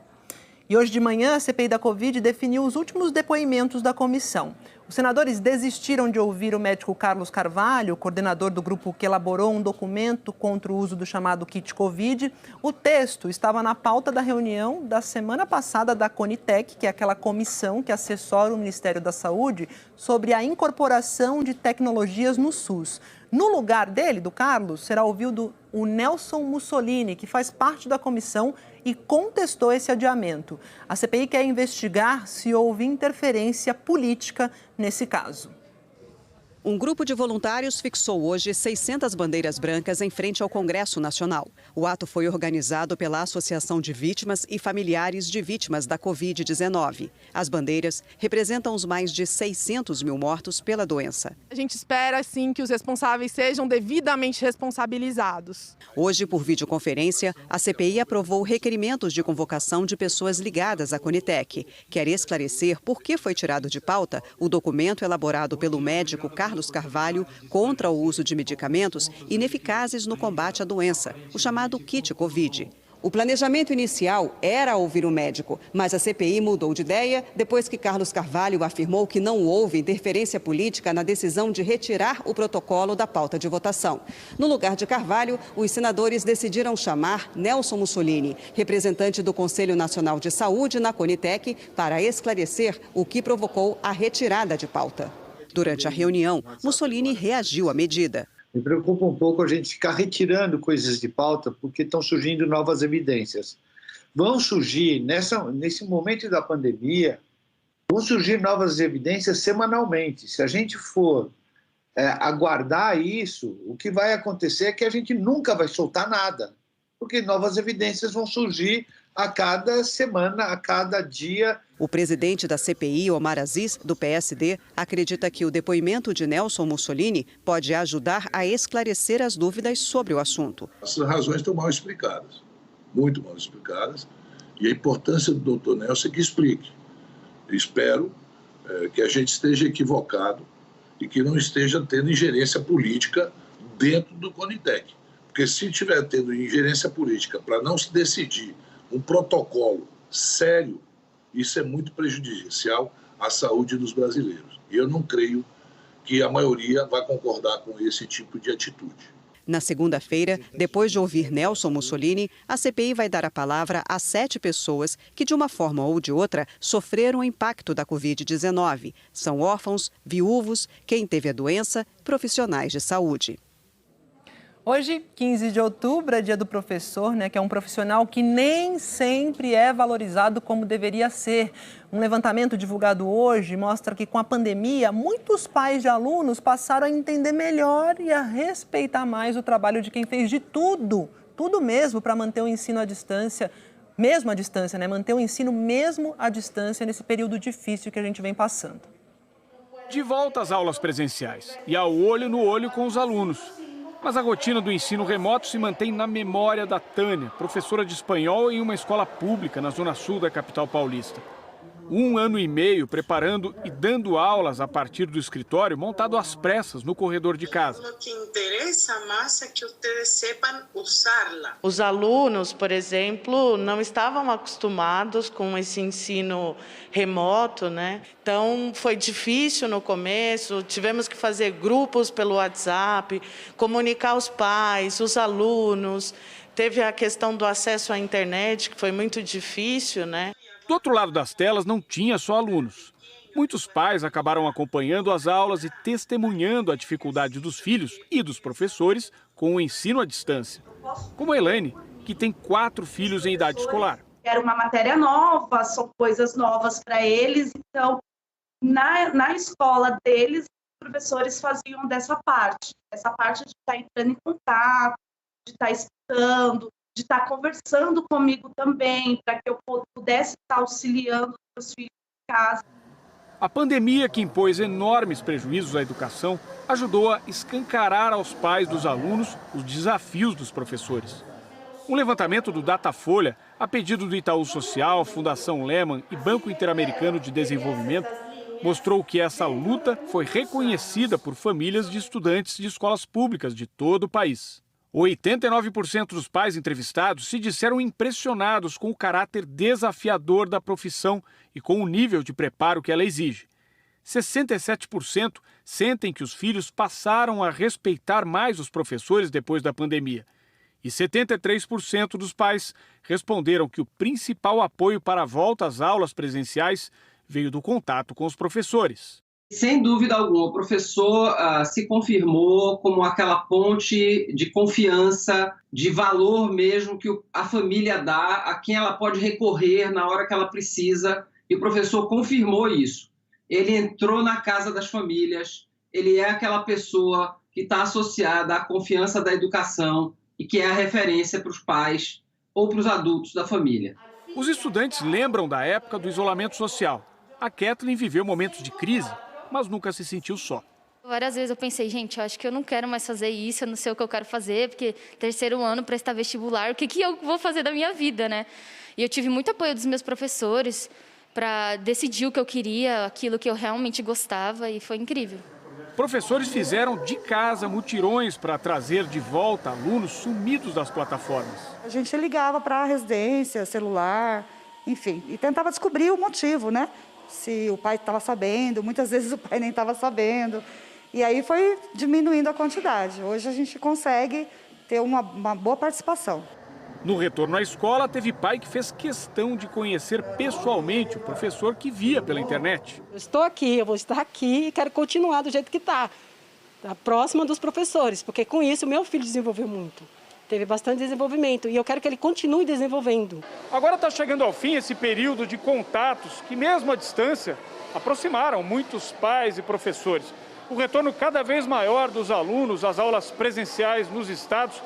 E hoje de manhã, a CPI da Covid definiu os últimos depoimentos da comissão. Os senadores desistiram de ouvir o médico Carlos Carvalho, coordenador do grupo que elaborou um documento contra o uso do chamado kit Covid. O texto estava na pauta da reunião da semana passada da Conitec, que é aquela comissão que assessora o Ministério da Saúde sobre a incorporação de tecnologias no SUS. No lugar dele, do Carlos, será ouvido o Nelson Mussolini, que faz parte da comissão e contestou esse adiamento. A CPI quer investigar se houve interferência política nesse caso. Um grupo de voluntários fixou hoje 600 bandeiras brancas em frente ao Congresso Nacional. O ato foi organizado pela Associação de Vítimas e Familiares de Vítimas da Covid-19. As bandeiras representam os mais de 600 mil mortos pela doença. A gente espera, sim, que os responsáveis sejam devidamente responsabilizados. Hoje, por videoconferência, a CPI aprovou requerimentos de convocação de pessoas ligadas à Conitec. Quer esclarecer por que foi tirado de pauta o documento elaborado pelo médico Carlos Carvalho contra o uso de medicamentos ineficazes no combate à doença, o chamado kit Covid. O planejamento inicial era ouvir o médico, mas a CPI mudou de ideia depois que Carlos Carvalho afirmou que não houve interferência política na decisão de retirar o protocolo da pauta de votação. No lugar de Carvalho, os senadores decidiram chamar Nelson Mussolini, representante do Conselho Nacional de Saúde na Conitec, para esclarecer o que provocou a retirada de pauta. Durante a reunião, Mussolini reagiu à medida. Me preocupa um pouco a gente ficar retirando coisas de pauta porque estão surgindo novas evidências. Vão surgir, nesse momento da pandemia, vão surgir novas evidências semanalmente. Se a gente for aguardar isso, o que vai acontecer é que a gente nunca vai soltar nada, porque novas evidências vão surgir a cada semana, a cada dia. O presidente da CPI, Omar Aziz, do PSD, acredita que o depoimento de Nelson Mussolini pode ajudar a esclarecer as dúvidas sobre o assunto. As razões estão mal explicadas, muito mal explicadas, e a importância do doutor Nelson é que explique. Espero que a gente esteja equivocado e que não esteja tendo ingerência política dentro do Conitec. Porque se estiver tendo ingerência política para não se decidir um protocolo sério, isso é muito prejudicial à saúde dos brasileiros. E eu não creio que a maioria vai concordar com esse tipo de atitude. Na segunda-feira, depois de ouvir Nelson Mussolini, a CPI vai dar a palavra a 7 pessoas que, de uma forma ou de outra, sofreram o impacto da Covid-19. São órfãos, viúvos, quem teve a doença, profissionais de saúde. Hoje, 15 de outubro, é dia do professor, que é um profissional que nem sempre é valorizado como deveria ser. Um levantamento divulgado hoje mostra que, com a pandemia, muitos pais de alunos passaram a entender melhor e a respeitar mais o trabalho de quem fez de tudo mesmo para manter o ensino à distância, mesmo à distância, manter o ensino mesmo à distância nesse período difícil que a gente vem passando. De volta às aulas presenciais e ao olho no olho com os alunos. Mas a rotina do ensino remoto se mantém na memória da Tânia, professora de espanhol em uma escola pública na zona sul da capital paulista. 1 ano e meio preparando e dando aulas a partir do escritório montado às pressas no corredor de casa. O que interessa mais é que vocês sepam usá-la. Os alunos, por exemplo, não estavam acostumados com esse ensino remoto, Então foi difícil no começo, tivemos que fazer grupos pelo WhatsApp, comunicar os pais, os alunos. Teve a questão do acesso à internet, que foi muito difícil, Do outro lado das telas não tinha só alunos. Muitos pais acabaram acompanhando as aulas e testemunhando a dificuldade dos filhos e dos professores com o ensino à distância. Como a Elaine, que tem 4 filhos em idade escolar. Era uma matéria nova, são coisas novas para eles, então na escola deles, os professores faziam essa parte de estar entrando em contato, de estar escutando, de estar conversando comigo também, para que eu pudesse estar auxiliando os meus filhos em casa. A pandemia, que impôs enormes prejuízos à educação, ajudou a escancarar aos pais dos alunos os desafios dos professores. Um levantamento do Datafolha, a pedido do Itaú Social, Fundação Lehman e Banco Interamericano de Desenvolvimento, mostrou que essa luta foi reconhecida por famílias de estudantes de escolas públicas de todo o país. 89% dos pais entrevistados se disseram impressionados com o caráter desafiador da profissão e com o nível de preparo que ela exige. 67% sentem que os filhos passaram a respeitar mais os professores depois da pandemia. E 73% dos pais responderam que o principal apoio para a volta às aulas presenciais veio do contato com os professores. Sem dúvida alguma, o professor se confirmou como aquela ponte de confiança, de valor mesmo que a família dá, a quem ela pode recorrer na hora que ela precisa, e o professor confirmou isso. Ele entrou na casa das famílias, ele é aquela pessoa que está associada à confiança da educação e que é a referência para os pais ou para os adultos da família. Os estudantes lembram da época do isolamento social. A Kathleen viveu momentos de crise, mas nunca se sentiu só. Várias vezes eu pensei, gente, eu acho que eu não quero mais fazer isso, eu não sei o que eu quero fazer, porque terceiro ano, prestar vestibular, o que eu vou fazer da minha vida, né? E eu tive muito apoio dos meus professores para decidir o que eu queria, aquilo que eu realmente gostava, e foi incrível. Professores fizeram de casa mutirões para trazer de volta alunos sumidos das plataformas. A gente ligava para a residência, celular, enfim, e tentava descobrir o motivo, né? Se o pai estava sabendo, muitas vezes o pai nem estava sabendo. E aí foi diminuindo a quantidade. Hoje a gente consegue ter uma boa participação. No retorno à escola, teve pai que fez questão de conhecer pessoalmente o professor que via pela internet. Eu estou aqui, eu vou estar aqui e quero continuar do jeito que está, próxima dos professores, porque com isso o meu filho desenvolveu muito. Teve bastante desenvolvimento e eu quero que ele continue desenvolvendo. Agora está chegando ao fim esse período de contatos que, mesmo à distância, aproximaram muitos pais e professores. O retorno cada vez maior dos alunos às aulas presenciais nos estados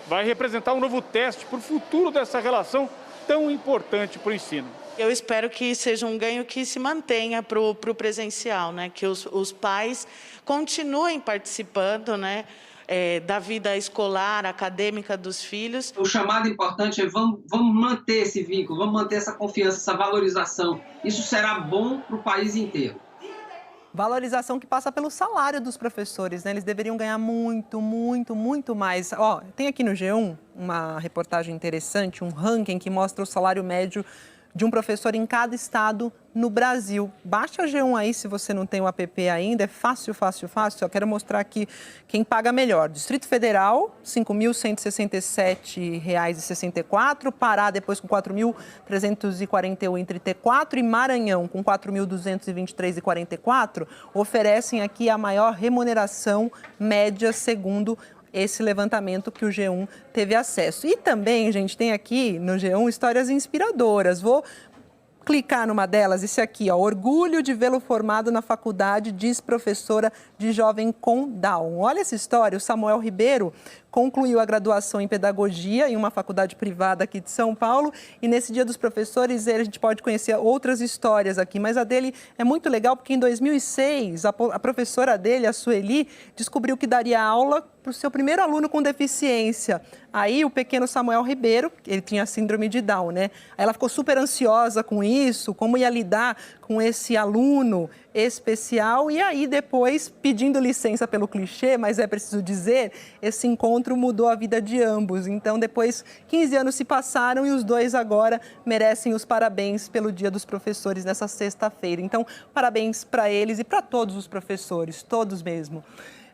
vai representar um novo teste para o futuro dessa relação tão importante para o ensino. Eu espero que seja um ganho que se mantenha para o presencial, né? Que os pais continuem participando, né? Da vida escolar, acadêmica dos filhos. O chamado importante é vamos manter esse vínculo, vamos manter essa confiança, essa valorização. Isso será bom para o país inteiro. Valorização que passa pelo salário dos professores, né? Eles deveriam ganhar muito, muito, muito mais. Ó, tem aqui no G1 uma reportagem interessante, um ranking que mostra o salário médio de um professor em cada estado no Brasil. Baixa a G1 aí se você não tem o app ainda, é fácil, fácil, fácil. Eu quero mostrar aqui quem paga melhor. Distrito Federal, R$ 5.167,64. Pará, depois com R$ 4.341,34. E Maranhão, com R$ 4.223,44, oferecem aqui a maior remuneração média segundo esse levantamento que o G1 teve acesso. E também, gente, tem aqui no G1 histórias inspiradoras. Vou clicar numa delas, esse aqui, ó, orgulho de vê-lo formado na faculdade, diz professora de jovem com Down. Olha essa história, o Samuel Ribeiro concluiu a graduação em pedagogia em uma faculdade privada aqui de São Paulo e nesse Dia dos Professores a gente pode conhecer outras histórias aqui, mas a dele é muito legal porque em 2006 a professora dele, a Sueli, descobriu que daria aula para o seu primeiro aluno com deficiência. Aí o pequeno Samuel Ribeiro, ele tinha síndrome de Down, né? Aí ela ficou super ansiosa com isso, como ia lidar com esse aluno especial e aí depois, pedindo licença pelo clichê, mas é preciso dizer, esse encontro mudou a vida de ambos. Então depois 15 anos se passaram e os dois agora merecem os parabéns pelo Dia dos Professores nessa sexta-feira. Então parabéns para eles e para todos os professores, todos mesmo.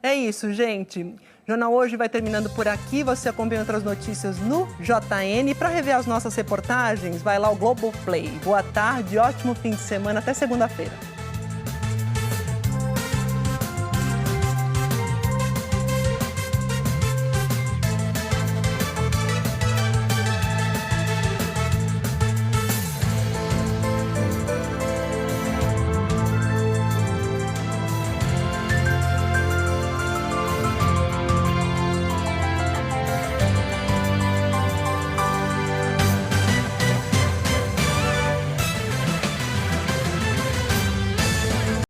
É isso, gente. O Jornal Hoje vai terminando por aqui. Você acompanha outras notícias no JN. Para rever as nossas reportagens, vai lá ao Globoplay. Boa tarde, ótimo fim de semana. Até segunda-feira.